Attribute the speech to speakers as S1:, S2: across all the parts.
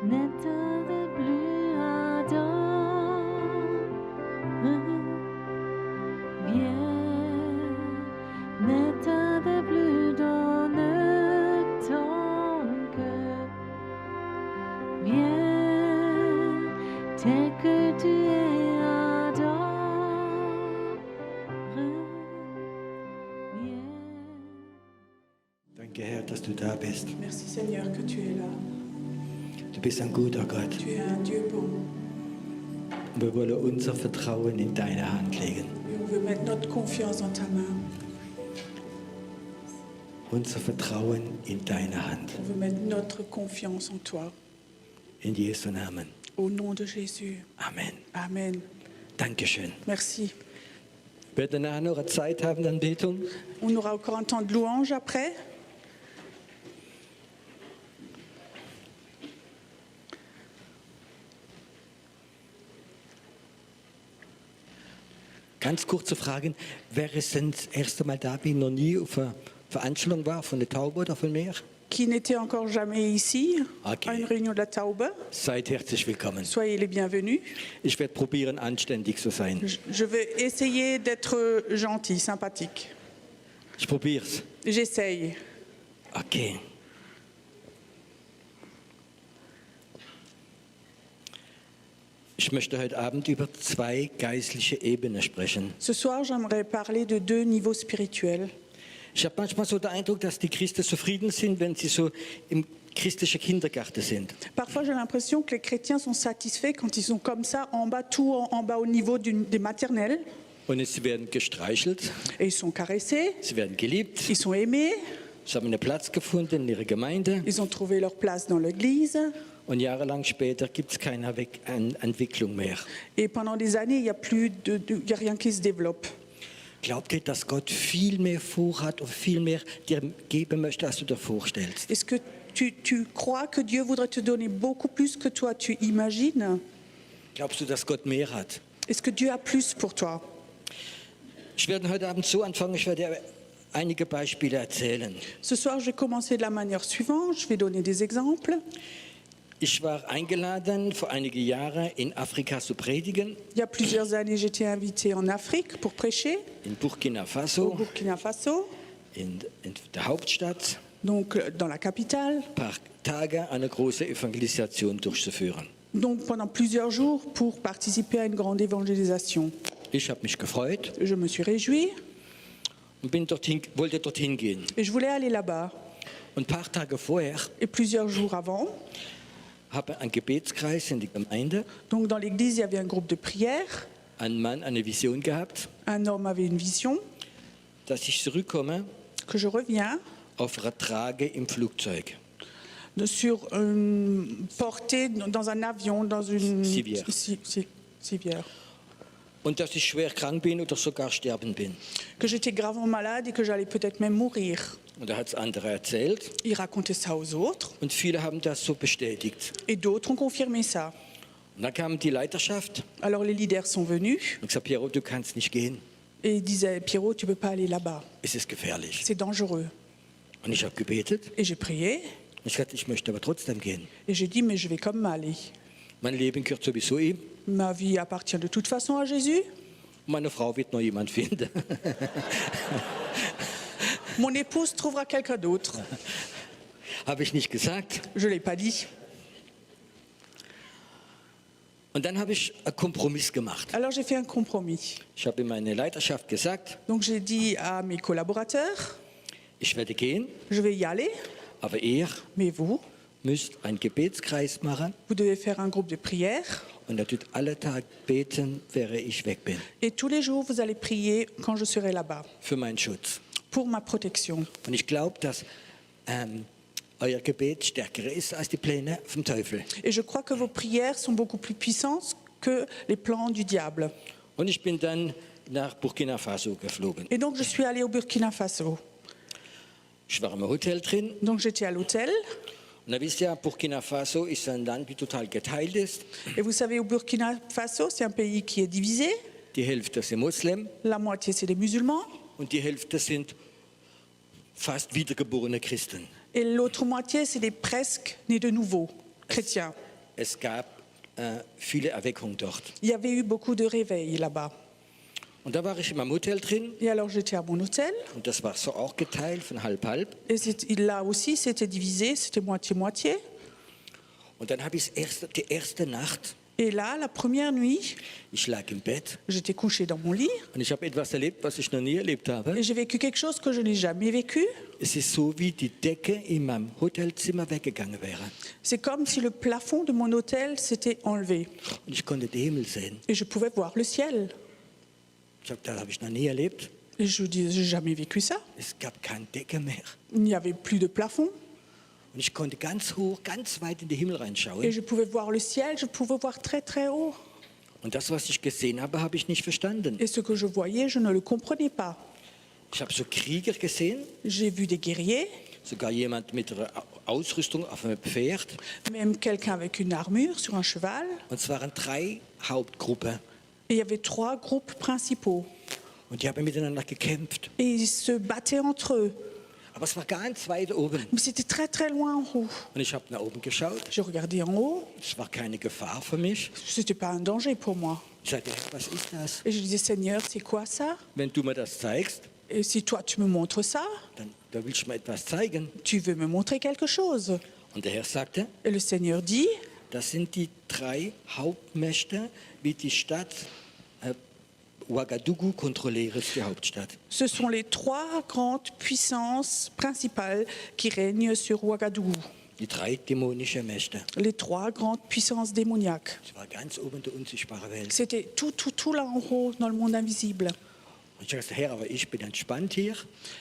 S1: N'état de plus ardent, viens, n'état de plus dans ton cœur, viens, tel que tu es ardent, viens.
S2: Danke, Herr, dass du da bist.
S3: Merci Seigneur que tu es là.
S2: Du bist ein guter Gott.
S3: Tu es un Dieu bon.
S2: Und wir wollen unser Vertrauen in deine Hand legen.
S3: Et on veut mettre notre confiance dans ta main.
S2: Unser Vertrauen in deine Hand.
S3: On veut mettre notre confiance en toi.
S2: In Jesu Namen.
S3: Au nom de Jésus.
S2: Amen.
S3: Amen.
S2: Dankeschön.
S3: Merci.
S2: Wir werden nachher noch eine Zeit haben der Anbetung.
S3: On aura encore un temps de louange après.
S2: Ganz kurze Fragen. Wer ist denn das erste Mal da, wie noch nie auf einer Veranstaltung war, von der Taube oder von mir?
S3: Qui n'était encore jamais ici,
S2: Ok.
S3: à une réunion de la Taube,
S2: Seid herzlich willkommen.
S3: soyez les bienvenus.
S2: Ich werde probieren, anständig zu sein.
S3: Je vais essayer d'être gentil, sympathique.
S2: Ich probier's.
S3: J'essaye.
S2: Okay. Ich möchte heute Abend über zwei geistliche Ebenen sprechen.
S3: Ce soir, j'aimerais parler de deux niveaux spirituels.
S2: Ich habe manchmal so den Eindruck, dass die Christen zufrieden sind, wenn sie so im christlichen Kindergarten sind.
S3: Parfois, j'ai l'impression que les chrétiens sont satisfaits quand ils sont comme ça, en bas, tout en bas au niveau des maternelles.
S2: Und sie werden gestreichelt,
S3: Et ils sont caressés,
S2: sie werden geliebt,
S3: ils sont aimés,
S2: sie haben einen Platz gefunden in ihrer Gemeinde
S3: ils ont trouvé leur place dans l'église.
S2: und jahrelang später gibt es keine Entwicklung mehr.
S3: Et pendant des années, il n'y a plus y a rien qui se développe.
S2: Glaubt ihr, dass Gott viel mehr vorhat und viel mehr dir geben möchte, als du dir vorstellst?
S3: Est-ce que tu crois que Dieu voudrait te donner beaucoup plus que toi tu imagines?
S2: Glaubst du, dass Gott mehr hat?
S3: Est-ce que Dieu a plus pour toi?
S2: Ich werde heute Abend so anfangen, ich werde einige Beispiele erzählen.
S3: Ce soir, je vais commencer de la manière suivante. Je vais donner des exemples.
S2: Ich war eingeladen, vor einigen Jahren in Afrika zu predigen,
S3: Il y a plusieurs années, j'étais invitée en Afrique pour prêcher,
S2: in Burkina
S3: au
S2: Faso,
S3: Burkina Faso,
S2: in der Hauptstadt,
S3: donc dans la capitale.
S2: ein paar Tage eine große Evangelisation durchzuführen.
S3: Donc pendant plusieurs jours pour participer à une grande évangélisation.
S2: Ich habe mich gefreut
S3: Je me suis réjouie
S2: und wollte dorthin gehen.
S3: et je voulais aller là-bas.
S2: Und ein paar Tage vorher
S3: Et plusieurs jours avant,
S2: habe ein Gebetskreis in der Gemeinde,
S3: donc dans l'église, il y avait un groupe de prière.
S2: ein Mann eine Vision gehabt,
S3: Un homme avait une vision
S2: dass ich zurückkomme
S3: que je reviens
S2: auf einer Trage im Flugzeug.
S3: sur une portée dans un avion, dans une
S2: Civière.
S3: civière.
S2: Und dass ich schwer krank bin oder sogar sterben bin.
S3: Que j'étais gravement malade et que j'allais peut-être même mourir.
S2: Und er hat es andere erzählt
S3: Il racontait ça aux autres
S2: und viele haben das so bestätigt.
S3: et d'autres ont confirmé ça.
S2: Und dann kam die Leiterschaft
S3: Alors les leaders sont venus
S2: und gesagt, Piero, du kannst nicht gehen,
S3: et ils disaient Pierrot, tu ne peux pas aller là-bas,
S2: es ist gefährlich.
S3: c'est dangereux.
S2: Und ich habe gebetet
S3: Et j'ai prié
S2: und ich sagte, ich möchte aber trotzdem gehen.
S3: et j'ai dit mais je vais quand même aller.
S2: Mein Leben gehört sowieso ihm.
S3: Ma vie appartient de toute façon à Jésus.
S2: Meine Frau wird noch jemand finden.
S3: Mon épouse trouvera quelqu'un d'autre.
S2: Habe ich nicht gesagt.
S3: Je ne l'ai pas dit.
S2: Und dann habe ich einen Kompromiss gemacht.
S3: Alors j'ai fait un compromis.
S2: Ich habe in meine Leiterschaft gesagt,
S3: Donc j'ai dit à mes collaborateurs,
S2: ich werde gehen,
S3: je vais y aller,
S2: aber ihr
S3: mais vous,
S2: müsst einen Gebetskreis machen
S3: vous devez faire un groupe de prière.
S2: und ihr tut alle Tage beten, während ich weg bin,
S3: Et tous les jours, vous allez prier quand je serai là-bas,
S2: für meinen Schutz.
S3: pour ma protection.
S2: Und ich glaube, dass euer Gebet stärker ist als die Pläne vom Teufel.
S3: Et je crois que vos prières sont beaucoup plus puissantes que les plans du diable.
S2: Und ich bin dann nach Burkina Faso geflogen.
S3: Et donc je suis allée au Burkina Faso.
S2: Ich war im Hotel drin.
S3: Donc j'étais à l'hôtel.
S2: Und da wisst ihr, Burkina Faso ist ein Land, wie total geteilt ist.
S3: Et vous savez, au Burkina Faso, c'est un pays qui est divisé.
S2: Die Hälfte sind Muslim
S3: La moitié, c'est des musulmans.
S2: und die Hälfte sind fast wiedergeborene Christen.
S3: Et l'autre moitié, c'est des presque nés de nouveau, chrétiens.
S2: Es gab viele Erweckungen dort.
S3: Il y avait eu beaucoup de réveils là-bas.
S2: Und da war ich in meinem Hotel drin
S3: Et alors j'étais à mon hôtel,
S2: und das war so auch geteilt von halb-halb.
S3: et là aussi c'était divisé, c'était moitié-moitié.
S2: Und dann habe ich die erste Nacht,
S3: Et là, la première nuit,
S2: ich lag im Bett
S3: j'étais couchée dans mon lit,
S2: und ich habe etwas erlebt, was ich noch nie erlebt habe.
S3: et j'ai vécu quelque chose que je n'ai jamais vécu.
S2: Es ist so, wie die Decke in meinem Hotelzimmer weggegangen wäre.
S3: C'est comme si le plafond de mon hôtel s'était enlevé,
S2: Und ich konnte den Himmel sehen.
S3: et je pouvais voir le ciel.
S2: Das habe ich noch nie erlebt.
S3: Et je dis, j'ai jamais vécu ça.
S2: Es gab keine Decke mehr.
S3: Il n'y avait plus de plafond,
S2: Und ich konnte ganz hoch, ganz weit in den Himmel
S3: et
S2: reinschauen.
S3: je pouvais voir le ciel, je pouvais voir très très haut.
S2: Und das, was ich gesehen habe ich nicht verstanden.
S3: Et ce que je voyais, je ne le comprenais pas.
S2: Ich habe so Krieger gesehen,
S3: J'ai vu des guerriers,
S2: sogar jemand mit einer Ausrüstung auf einem Pferd.
S3: même quelqu'un avec une armure sur un cheval.
S2: Und es waren 3 Hauptgruppen.
S3: Et il y avait 3 groupes principaux.
S2: Und die haben miteinander gekämpft.
S3: Et ils se battaient entre eux.
S2: Aber es war ganz weit oben.
S3: Mais c'était très très loin en haut.
S2: Und ich habe nach oben geschaut.
S3: Je regardais en haut,
S2: Es war keine Gefahr für mich.
S3: c'était pas un danger pour moi.
S2: Ich sagte, Herr, was ist das?
S3: Et je disais, Seigneur, c'est quoi ça?
S2: Wenn du mir das zeigst,
S3: Et si toi tu me montres ça,
S2: dann da willst du mir etwas zeigen.
S3: tu veux me montrer quelque chose.
S2: Und der Herr sagte,
S3: Et le Seigneur dit,
S2: das sind die 3 Hauptmächte, wie die Stadt Ouagadougou kontrolliert, die Hauptstadt.
S3: ce sont les 3 grandes puissances principales qui règnent sur Ouagadougou.
S2: Die 3 dämonische Mächte.
S3: Les 3 grandes puissances démoniaques.
S2: Es war ganz oben in der unsichtbaren Welt.
S3: C'était tout là en haut, dans le monde invisible.
S2: Und ich sagte, Herr, aber ich bin entspannt hier.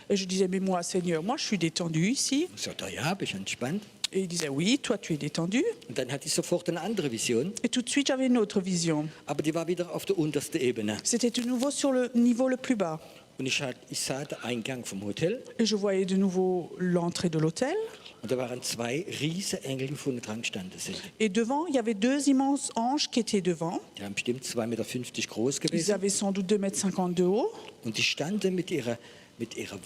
S3: Et je disais, mais moi, Seigneur, moi je suis détendu ici.
S2: Ich sagte, ja, bin ich entspannt.
S3: Et il disait, oui, toi tu es détendu.
S2: Und dann hatte ich sofort eine andere Vision,
S3: Et tout de suite, j'avais une autre vision.
S2: aber die war wieder auf der untersten Ebene.
S3: C'était de nouveau sur le niveau le plus bas.
S2: Und ich sah den Eingang vom Hotel
S3: Et je voyais de nouveau l'entrée de l'hôtel.
S2: und da waren 2 riesige Engel, die vorne dran gestanden sind.
S3: Et devant, il y avait 2 immenses anges qui étaient devant.
S2: Die haben bestimmt 2,50 Meter groß
S3: Ils
S2: gewesen.
S3: avaient sans doute 2,50 m de haut.
S2: Und die standen mit ihrer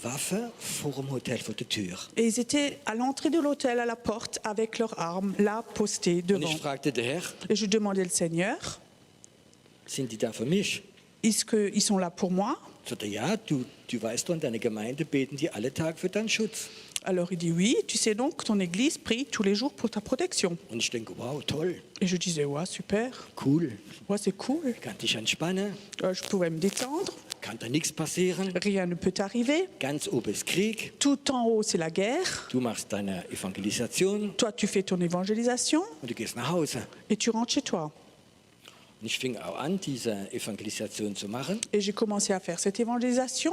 S2: Waffe vor dem Hotel, vor der Tür.
S3: Et ils étaient à l'entrée de l'hôtel, à la porte, avec leurs armes, là, postées
S2: Und
S3: devant.
S2: ich fragte den Herr,
S3: Et je demandais au Seigneur,
S2: sind die da für mich?
S3: est-ce qu'ils sont là pour moi?
S2: Ich sagte, ja, du weißt doch, in deiner Gemeinde beten die alle Tag für deinen Schutz.
S3: Alors il dit, oui, tu sais donc que ton église prie tous les jours pour ta protection.
S2: Und ich denke, wow, toll,
S3: Et je disais, ouais, super,
S2: cool,
S3: ouais, c'est cool.
S2: kann dich entspannen,
S3: Je pouvais me détendre,
S2: kann da nichts passieren.
S3: rien ne peut arriver.
S2: Ganz oben ist Krieg,
S3: Tout en haut, c'est la guerre.
S2: du machst deine Evangelisation
S3: Toi, tu fais ton évangélisation
S2: und du gehst nach Hause.
S3: et tu rentres chez toi.
S2: Und ich fing auch an, diese Evangelisation zu machen.
S3: Et j'ai commencé à faire cette évangélisation.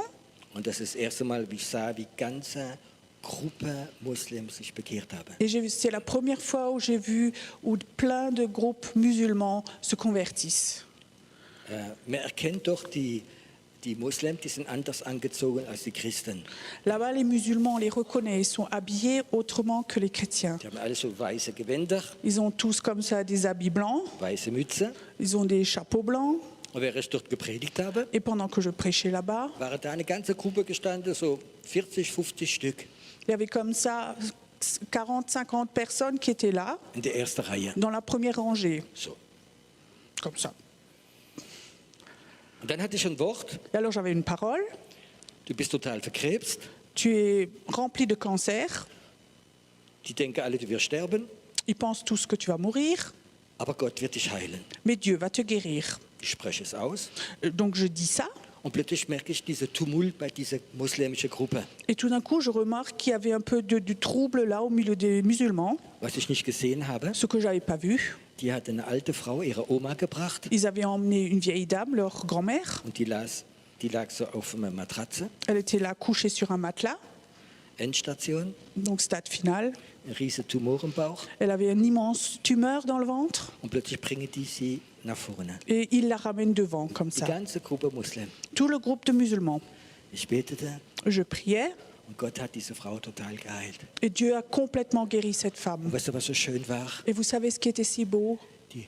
S2: Und das ist das erste Mal, wie ich sah, wie ganze Gruppe Muslims sich bekehrt haben.
S3: Et c'est la première fois où j'ai vu où plein de groupes musulmans se convertissent.
S2: Man erkennt doch die Muslims, die sind anders angezogen als die Christen.
S3: Là-bas, les musulmans, on les reconnaît, ils sont habillés autrement que les chrétiens.
S2: Die haben alle so weiße Gewänder,
S3: Ils ont tous comme ça des habits blancs,
S2: weiße Mütze.
S3: ils ont des chapeaux blancs.
S2: Und während ich dort gepredigt habe,
S3: Et pendant que je prêchais là-bas,
S2: waren da eine ganze Gruppe gestanden, so 40, 50 Stück
S3: il y avait comme ça 40, 50 personnes qui étaient là,
S2: in der ersten Reihe.
S3: dans la première rangée,
S2: So.
S3: comme ça.
S2: Und dann hatte ich ein Wort,
S3: Et alors j'avais une parole,
S2: du bist total verkrebst,
S3: tu es rempli de cancer,
S2: die denken alle, du wirst sterben,
S3: ils pensent tous que tu vas mourir,
S2: aber Gott wird dich heilen.
S3: mais Dieu va te guérir.
S2: Ich spreche es aus
S3: Donc je dis ça,
S2: und plötzlich merke ich diese Tumult bei dieser muslimischen Gruppe.
S3: et tout d'un coup je remarque qu'il y avait un peu du trouble là au milieu des musulmans,
S2: Was ich nicht gesehen habe,
S3: ce que j'avais pas vu.
S2: die hat eine alte Frau, ihre Oma, gebracht
S3: Ils avaient emmené une vieille dame, leur grand-mère,
S2: und die lag so auf einer Matratze,
S3: elle était là couchée sur un matelas,
S2: Endstation,
S3: donc stade final.
S2: ein riesen Tumor im Bauch
S3: Elle avait une immense tumeur dans le ventre,
S2: und plötzlich bringen die sie nach vorne.
S3: et ils la ramènent devant comme
S2: Die
S3: ça.
S2: ganze Gruppe Muslim.
S3: Tout le groupe de musulmans.
S2: Ich betete
S3: Je priais,
S2: und Gott hat diese Frau total geheilt.
S3: et Dieu a complètement guéri cette femme.
S2: Und weißt du, was so schön war?
S3: Et vous savez ce qui était si beau?
S2: Die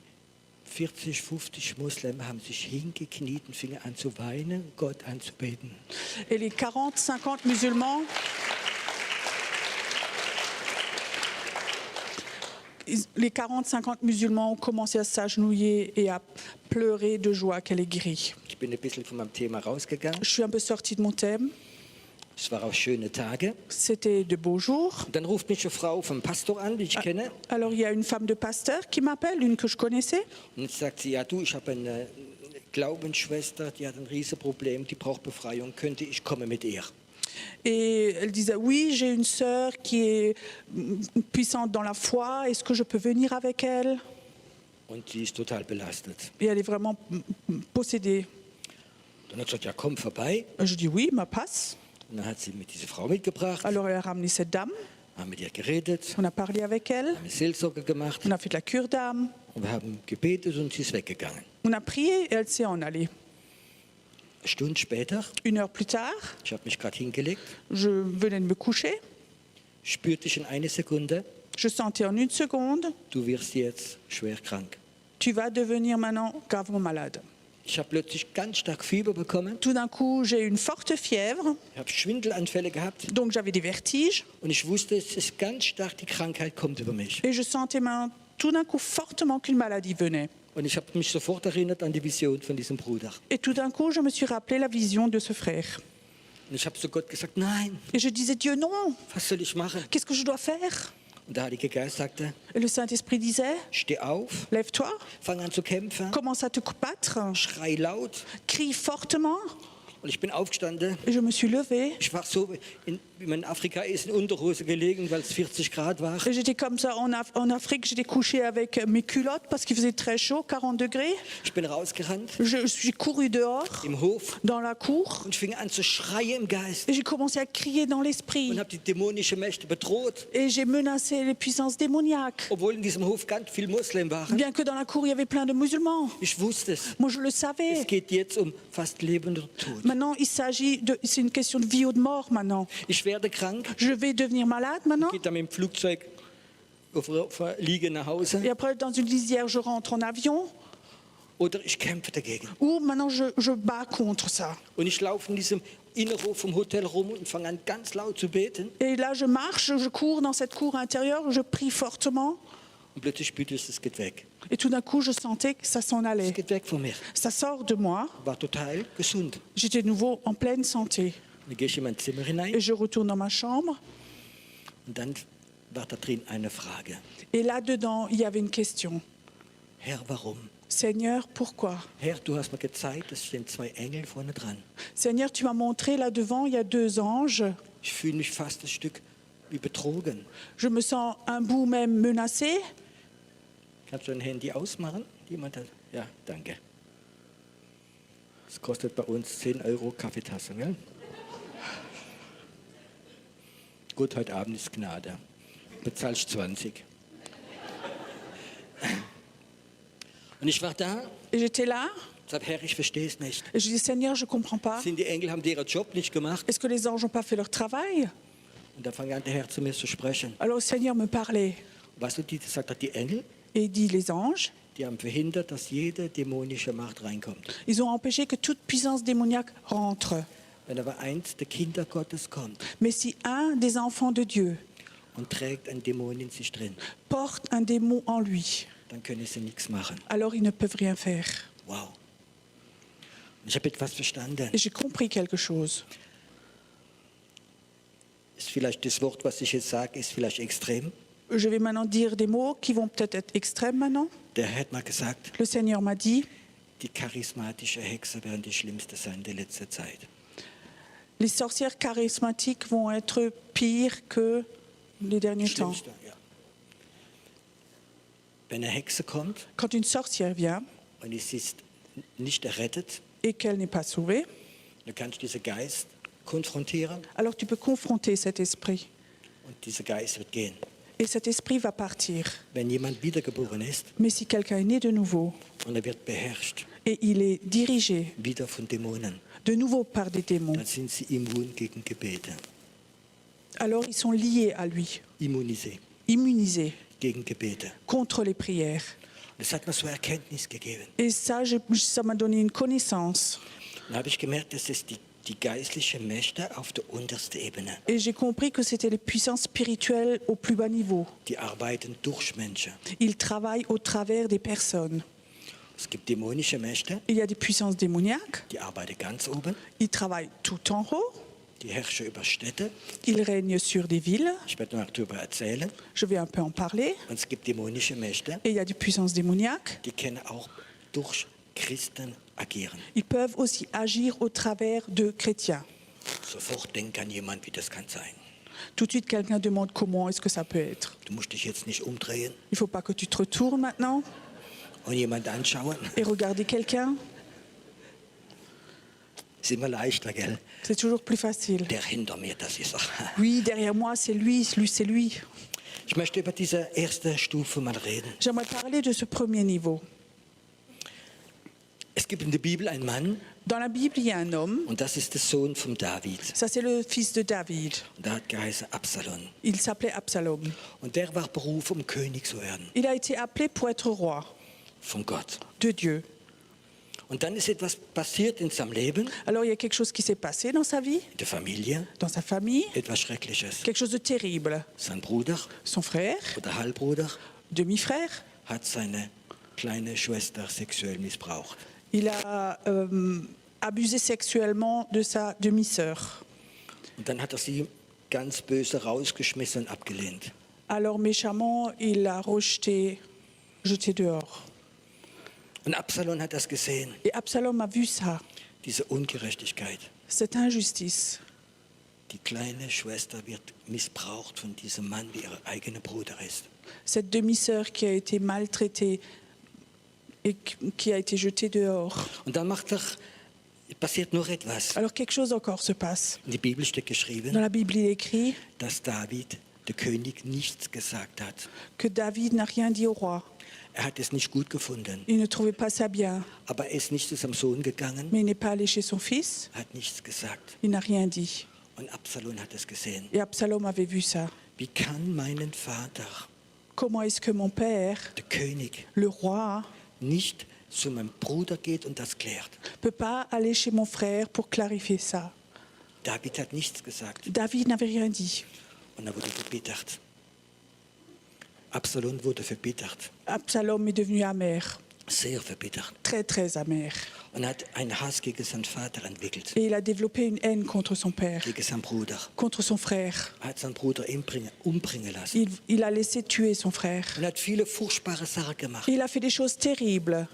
S2: 40, 50 Muslimen haben sich hingekniet und fingen an zu weinen, Gott anzubeten.
S3: Et les 40, 50 musulmans les 40-50 musulmans ont commencé à s'agenouiller et à pleurer de joie qu'elle est guérie.
S2: Ich bin ein bisschen von meinem Thema rausgegangen.
S3: Je suis un peu sortie de mon thème.
S2: Es waren auch schöne Tage.
S3: C'était de beaux jours.
S2: Und dann ruft mich eine Frau vom Pastor an, die ich kenne.
S3: Alors il y a une femme de pasteur qui m'appelle, une que je connaissais.
S2: Und jetzt sagt sie, ja du, ich habe eine Glaubensschwester, die hat ein Riesenproblem, die braucht Befreiung, könnte ich komme mit ihr?
S3: Et elle disait, oui, j'ai une sœur qui est puissante dans la foi, est-ce que je peux venir avec elle?
S2: Und die ist total belastet.
S3: Et elle est vraiment possédée.
S2: Dann hat sie gesagt, ja komm vorbei.
S3: Je dis oui, ma passe.
S2: Und dann hat sie mit diese Frau mitgebracht,
S3: Alors elle a ramené cette dame,
S2: haben mit ihr geredet,
S3: on a parlé avec elle,
S2: haben eine Seelsorge gemacht
S3: on a fait de la cure d'âme,
S2: und wir haben gebetet und sie ist weggegangen.
S3: on a prié et elle s'est en allée.
S2: Eine Stunde später,
S3: Une heure plus tard,
S2: ich habe mich gerade hingelegt,
S3: je venais de me coucher,
S2: spürte ich in einer Sekunde,
S3: je sentais en une seconde,
S2: du wirst jetzt schwer krank.
S3: tu vas devenir maintenant gravement malade.
S2: Ich habe plötzlich ganz stark Fieber bekommen,
S3: Tout d'un coup, j'ai eu une forte fièvre,
S2: ich habe Schwindelanfälle gehabt
S3: donc j'avais des vertiges,
S2: und ich wusste, es ist ganz stark, die Krankheit kommt über mich.
S3: et je sentais maintenant tout d'un coup fortement qu'une maladie venait.
S2: Und ich habe mich sofort erinnert an die Vision von diesem Bruder.
S3: Et tout d'un coup, je me suis rappelé la vision de ce frère.
S2: Und ich habe zu Gott gesagt, nein,
S3: Et je disais, Dieu, non,
S2: was soll ich machen?
S3: qu'est-ce que je dois faire?
S2: Und der Heilige Geist sagte,
S3: Et le Saint-Esprit disait,
S2: steh auf,
S3: lève-toi,
S2: fang an zu kämpfen,
S3: commence à te battre,
S2: schrei laut.
S3: crie fortement.
S2: Und ich bin aufgestanden.
S3: Et je me suis levée.
S2: Ich war so, wie man in Afrika ist, in Unterhose gelegen, weil es 40 Grad war.
S3: Et j'étais comme ça en Afrique, j'étais couchée avec mes culottes parce qu'il faisait très chaud, 40 degrés.
S2: Ich bin rausgerannt
S3: Je suis courue dehors,
S2: im Hof
S3: dans la cour,
S2: und ich fing an zu schreien im Geist
S3: et j'ai commencé à crier dans l'esprit.
S2: und habe die dämonischen Mächte bedroht,
S3: Et j'ai menacé les puissances démoniaques.
S2: obwohl in diesem Hof ganz viele Muslim waren.
S3: Bien que dans la cour, il y avait plein de musulmans.
S2: Ich wusste es.
S3: Moi, je le
S2: Es
S3: savais.
S2: geht jetzt um fast Leben oder Tod.
S3: Maintenant, c'est une question de vie ou de mort maintenant.
S2: Ich werde krank,
S3: Je vais devenir malade maintenant.
S2: gehe dann mit dem Flugzeug auf der Liege nach Hause
S3: Et après, dans une lisière, je rentre en avion.
S2: oder ich kämpfe dagegen.
S3: Ou maintenant, je bats contre ça.
S2: Und ich laufe in diesem Innenhof vom Hotel rum und fange an ganz laut zu beten.
S3: Et là, je marche, je cours dans cette cour intérieure, je prie fortement.
S2: Und plötzlich spürte ich, es geht weg.
S3: Et tout d'un coup, je sentais que ça s'en
S2: Es
S3: allait.
S2: geht weg von mir.
S3: Ça sort de moi.
S2: War total gesund.
S3: J'étais de nouveau en pleine santé.
S2: Dann gehe ich in mein Zimmer hinein
S3: Et je retourne dans ma chambre.
S2: und dann war da drin eine Frage.
S3: Et là-dedans, il y avait une question.
S2: Herr, warum?
S3: Seigneur, pourquoi?
S2: Herr, du hast mir gezeigt, es stehen 2 Engel vorne dran.
S3: Seigneur, tu m'as montré là devant, il y a 2 anges.
S2: Ich fühle mich fast ein Stück wie betrogen.
S3: Je me sens un bout même menacée.
S2: Kannst du dein Handy ausmachen? Jemand hat? Ja, danke. Das kostet bei uns 10 € Kaffeetasse, gell? Gut, heute Abend ist Gnade. Bezahlst 20. Und ich war da,
S3: Et j'étais là.
S2: sag, Herr, ich verstehe es nicht.
S3: Et je dis, Seigneur, je ne comprends pas.
S2: Sind die Engel, haben die ihren Job nicht gemacht?
S3: Est-ce que les anges n'ont pas fait leur travail?
S2: Und da fang an, der Herr zu mir zu sprechen.
S3: Alors le Seigneur me parlait.
S2: Weißt du, die sagt, hat die Engel,
S3: Et il dit, les anges,
S2: die haben verhindert, dass jede dämonische Macht reinkommt.
S3: ils ont empêché que toute puissance démoniaque rentre.
S2: Wenn aber eins der Kinder Gottes kommt
S3: Mais si un des enfants de Dieu
S2: und trägt ein Dämon in sich drin,
S3: porte un démon en lui,
S2: dann können sie nichts machen.
S3: alors ils ne peuvent rien faire.
S2: Wow. Ich habe etwas verstanden.
S3: Et j'ai compris quelque chose.
S2: Ist vielleicht das Wort, was ich jetzt sage, ist vielleicht extrem.
S3: Je vais maintenant dire des mots qui vont peut-être être extrêmes maintenant.
S2: Der Herr hat mal gesagt,
S3: Le Seigneur m'a dit,
S2: die charismatische Hexe werden die schlimmste sein der letzten Zeit.
S3: les sorcières charismatiques vont être pires que les derniers temps.
S2: Schlimmste, ja. Wenn eine Hexe kommt
S3: Quand une sorcière vient
S2: und sie ist nicht errettet,
S3: et qu'elle n'est pas sauvée,
S2: dann kannst du diesen Geist konfrontieren
S3: alors tu peux confronter cet esprit.
S2: und dieser Geist wird gehen.
S3: Et cet esprit va partir.
S2: Wenn jemand wiedergeboren ist
S3: Mais si quelqu'un est né de nouveau
S2: und wird beherrscht,
S3: et il est dirigé
S2: wieder von Dämonen,
S3: de nouveau par des démons,
S2: dann sind sie immun gegen Gebete,
S3: alors ils sont liés à lui,
S2: immunisé
S3: immunisés
S2: gegen Gebete.
S3: contre les prières.
S2: Das hat mir so Erkenntnis gegeben.
S3: Et ça, ça m'a donné une connaissance.
S2: Dann habe ich gemerkt, dass es die die geistlichen Mächte auf der untersten Ebene.
S3: Et j'ai compris que c'était les puissances spirituelles au plus bas niveau.
S2: Die arbeiten durch Menschen.
S3: Ils travaillent au travers des personnes.
S2: Es gibt dämonische Mächte,
S3: Il y a des puissances démoniaques.
S2: die arbeiten ganz oben.
S3: Ils travaillent tout en haut.
S2: Die herrschen über Städte.
S3: Ils règnent sur des villes.
S2: Ich werde noch darüber erzählen.
S3: Je vais un peu en parler.
S2: Und es gibt dämonische Mächte,
S3: Et il y a des puissances démoniaques.
S2: die können auch durch Christen agieren.
S3: Ils peuvent aussi agir au travers de chrétiens.
S2: Sofort denkt an jemand, wie das kann sein.
S3: Tout de suite, quelqu'un demande comment est-ce que ça peut être.
S2: Du musst dich jetzt nicht umdrehen
S3: Il ne faut pas que tu te retournes maintenant
S2: und jemand anschauen.
S3: et regarder quelqu'un.
S2: Ist immer leichter, gell?
S3: C'est toujours plus facile.
S2: Der hinter mir, das ist er.
S3: Oui, derrière moi, c'est lui, c'est lui.
S2: Ich möchte über diese erste Stufe mal reden.
S3: J'aimerais parler de ce premier niveau.
S2: Es gibt in der Bibel einen Mann,
S3: Dans la Bible, il y a un homme.
S2: und das ist der Sohn von David.
S3: Ça, c'est le fils de David.
S2: Und der hat geheißen Absalom.
S3: Il s'appelait Absalom.
S2: Und der war berufen, um König zu werden.
S3: Il a été appelé pour être roi
S2: Von Gott.
S3: de Dieu.
S2: Und dann ist etwas passiert in seinem Leben,
S3: Alors, il y a quelque chose qui s'est passé dans sa vie,
S2: in der Familie,
S3: dans sa famille,
S2: etwas Schreckliches.
S3: quelque chose de terrible.
S2: Sein Bruder
S3: Son frère,
S2: oder Halbbruder
S3: demi-frère,
S2: hat seine kleine Schwester sexuell missbraucht.
S3: il a abusé sexuellement de sa demi-sœur.
S2: Und dann hat er sie ganz böse rausgeschmissen und abgelehnt.
S3: Alors, méchamment, il l'a rejeté, jeté dehors.
S2: Und Absalom hat das gesehen,
S3: Et Absalom a vu ça,
S2: diese Ungerechtigkeit.
S3: cette injustice.
S2: Die kleine Schwester wird missbraucht von diesem Mann, wie ihr eigener Bruder ist.
S3: Cette demi-sœur qui a été maltraitée et qui a été jetée dehors.
S2: Und dann passiert noch etwas.
S3: Alors quelque chose encore se passe.
S2: In die Bibel steht
S3: Dans
S2: geschrieben,
S3: la Bible, il est écrit
S2: dass David, der König, nichts gesagt hat.
S3: que David n'a rien dit au roi.
S2: Er hat es nicht gut gefunden.
S3: Il ne trouvait pas ça bien,
S2: Aber er ist nicht zu seinem Sohn gegangen,
S3: mais il n'est pas allé chez son fils.
S2: hat nichts gesagt.
S3: Il n'a rien dit.
S2: Und Absalom hat es gesehen.
S3: Et Absalom avait vu ça.
S2: Wie kann meinen Vater,
S3: Comment est-ce que mon père,
S2: der König,
S3: le roi,
S2: nicht zu meinem Bruder geht und das klärt?
S3: peut pas aller chez mon frère pour clarifier ça?
S2: David hat nichts gesagt
S3: David n'avait rien dit.
S2: und er wurde verbittert. Absalom wurde verbittert,
S3: Absalom est devenu amer,
S2: sehr verbittert,
S3: très très amer.
S2: und hat einen Hass gegen seinen Vater entwickelt,
S3: Et il a développé une haine contre son père,
S2: gegen seinen Bruder.
S3: contre son frère.
S2: Er hat seinen Bruder umbringen lassen
S3: Il a laissé tuer son frère.
S2: und hat viele furchtbare Sachen gemacht.
S3: Il a fait des choses terribles.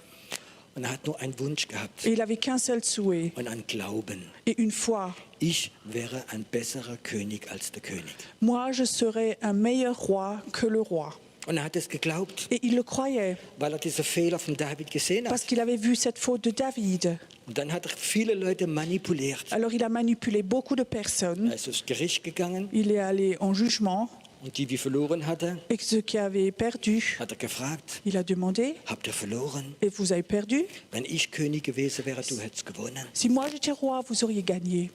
S2: Und er hat nur einen Wunsch gehabt
S3: Et il avait qu'un seul souhait
S2: und einen Glauben.
S3: et une foi.
S2: Ich wäre ein besserer König als der König.
S3: Moi, je serai un meilleur roi que le roi.
S2: Und er hat es geglaubt,
S3: Et il le croyait
S2: weil er diese Fehler von David gesehen
S3: parce
S2: hat.
S3: qu'il avait vu cette faute de David.
S2: Und dann hat er viele Leute manipuliert.
S3: Alors il a manipulé beaucoup de
S2: Er
S3: personnes.
S2: ist aufs Gericht gegangen
S3: Il est allé en jugement.
S2: und die verloren hatte,
S3: Et ceux qui avaient perdu,
S2: hat er gefragt,
S3: il a demandé,
S2: habt ihr verloren?
S3: et vous avez perdu?
S2: Wenn ich König gewesen wäre, du hättest gewonnen.
S3: Si moi j'étais roi, vous auriez gagné.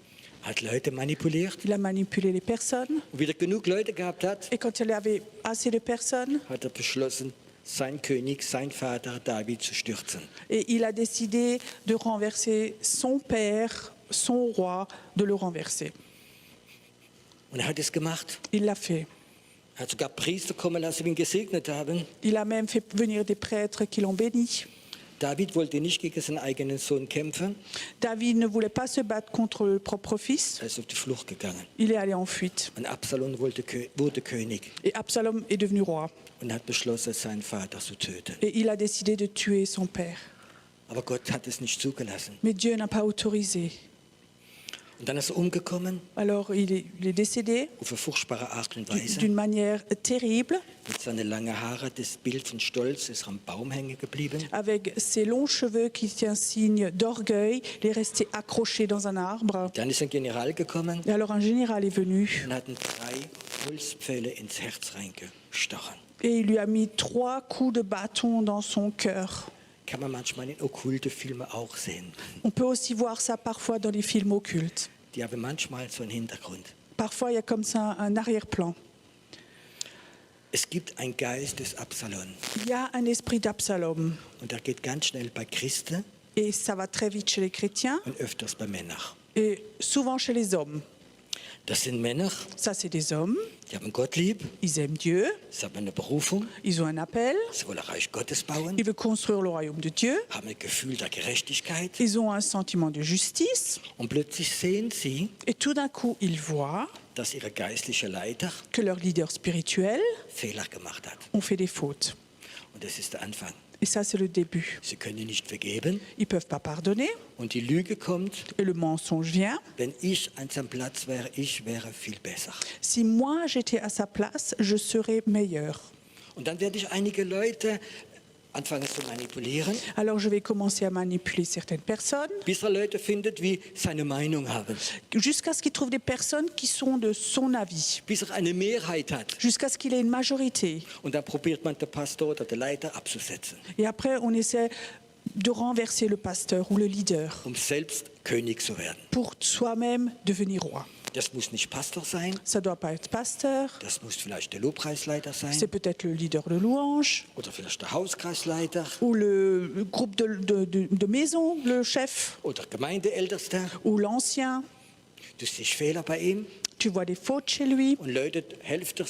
S2: Hat Leute manipuliert.
S3: Il a manipulé les personnes.
S2: Und wie er genug Leute gehabt hat,
S3: Et quand il avait assez de personnes,
S2: hat er beschlossen, sein König, sein Vater David zu stürzen.
S3: et il a décidé de renverser son père, son roi, de le renverser.
S2: Und er hat es gemacht.
S3: Il l'a fait.
S2: Er hat sogar Priester kommen lassen, die ihn gesegnet haben.
S3: Il a même fait venir des prêtres qui l'ont béni.
S2: David wollte nicht gegen seinen eigenen Sohn kämpfen.
S3: David ne voulait pas se battre contre le propre fils.
S2: Er ist auf die Flucht gegangen.
S3: Il est allé en fuite.
S2: Und Absalom wurde König
S3: Et Absalom est devenu roi.
S2: und hat beschlossen, seinen Vater zu töten.
S3: Et il a décidé de tuer son père.
S2: Aber Gott hat es nicht zugelassen.
S3: Mais Dieu n'a pas autorisé.
S2: Und dann ist er umgekommen,
S3: Alors il est décédé
S2: auf eine furchtbare Art und Weise.
S3: d'une manière terrible.
S2: Mit seinen langen Haaren, das Bild von Stolz ist am Baum hängen geblieben.
S3: Avec ses longs cheveux qui étaient un signe d'orgueil, il est resté accroché dans un arbre.
S2: Dann ist ein General gekommen
S3: Et alors un général est venu
S2: und hat ihm 3 Holzpfähle ins Herz reingestochen.
S3: et il lui a mis 3 coups de bâton dans son cœur.
S2: Kann man manchmal in okkulte Filme auch sehen.
S3: On peut aussi voir ça parfois dans les films occultes.
S2: Die haben manchmal so einen Hintergrund.
S3: Parfois, il y a comme ça un arrière-plan.
S2: Es gibt einen Geist des Absalom
S3: Il y a un esprit d'Absalom.
S2: und der geht ganz schnell bei Christen
S3: Et ça va très vite chez les chrétiens
S2: und öfters bei Männern.
S3: Et souvent chez les hommes,
S2: Das sind Männer,
S3: ça c'est des hommes,
S2: die haben Gott lieb,
S3: ils aiment Dieu,
S2: sie haben eine Berufung,
S3: ils ont un appel,
S2: sie wollen Reich Gottes bauen,
S3: ils veulent construire le royaume de Dieu,
S2: haben ein Gefühl der Gerechtigkeit
S3: ils ont un sentiment de justice,
S2: und plötzlich sehen sie,
S3: et tout d'un coup ils voient
S2: dass ihre geistliche Leiter
S3: que leur leader spirituel
S2: Fehler gemacht hat.
S3: ont fait des fautes.
S2: Und das ist der Anfang.
S3: Et ça c'est le début.
S2: Sie können nicht vergeben
S3: Ils ne peuvent pas pardonner,
S2: und die Lüge kommt,
S3: et le mensonge vient.
S2: wenn ich an seinem Platz wäre, ich wäre viel besser.
S3: Si moi j'étais à sa place, je serais meilleur.
S2: Und dann werde ich einige Leute anfangen zu manipulieren,
S3: Alors je vais commencer à manipuler certaines personnes,
S2: bis er Leute findet, die seine Meinung haben,
S3: jusqu'à ce qu'il trouve des personnes qui sont de son avis,
S2: bis er eine Mehrheit hat.
S3: jusqu'à ce qu'il ait une majorité.
S2: Und dann probiert man den Pastor oder den Leiter abzusetzen,
S3: Et après, on essaie de renverser le pasteur ou le leader
S2: selbst König zu werden.
S3: pour soi-même devenir roi.
S2: Das muss nicht Pastor sein,
S3: Ça ne doit pas être pasteur,
S2: das muss vielleicht der Lobpreisleiter sein
S3: c'est peut-être le leader de louange
S2: oder vielleicht der Hauskreisleiter
S3: ou le groupe de maison, le chef
S2: oder Gemeindeältester.
S3: ou l'ancien.
S2: Du siehst Fehler bei ihm
S3: Tu vois des fautes chez lui.
S2: und Leute helft dir,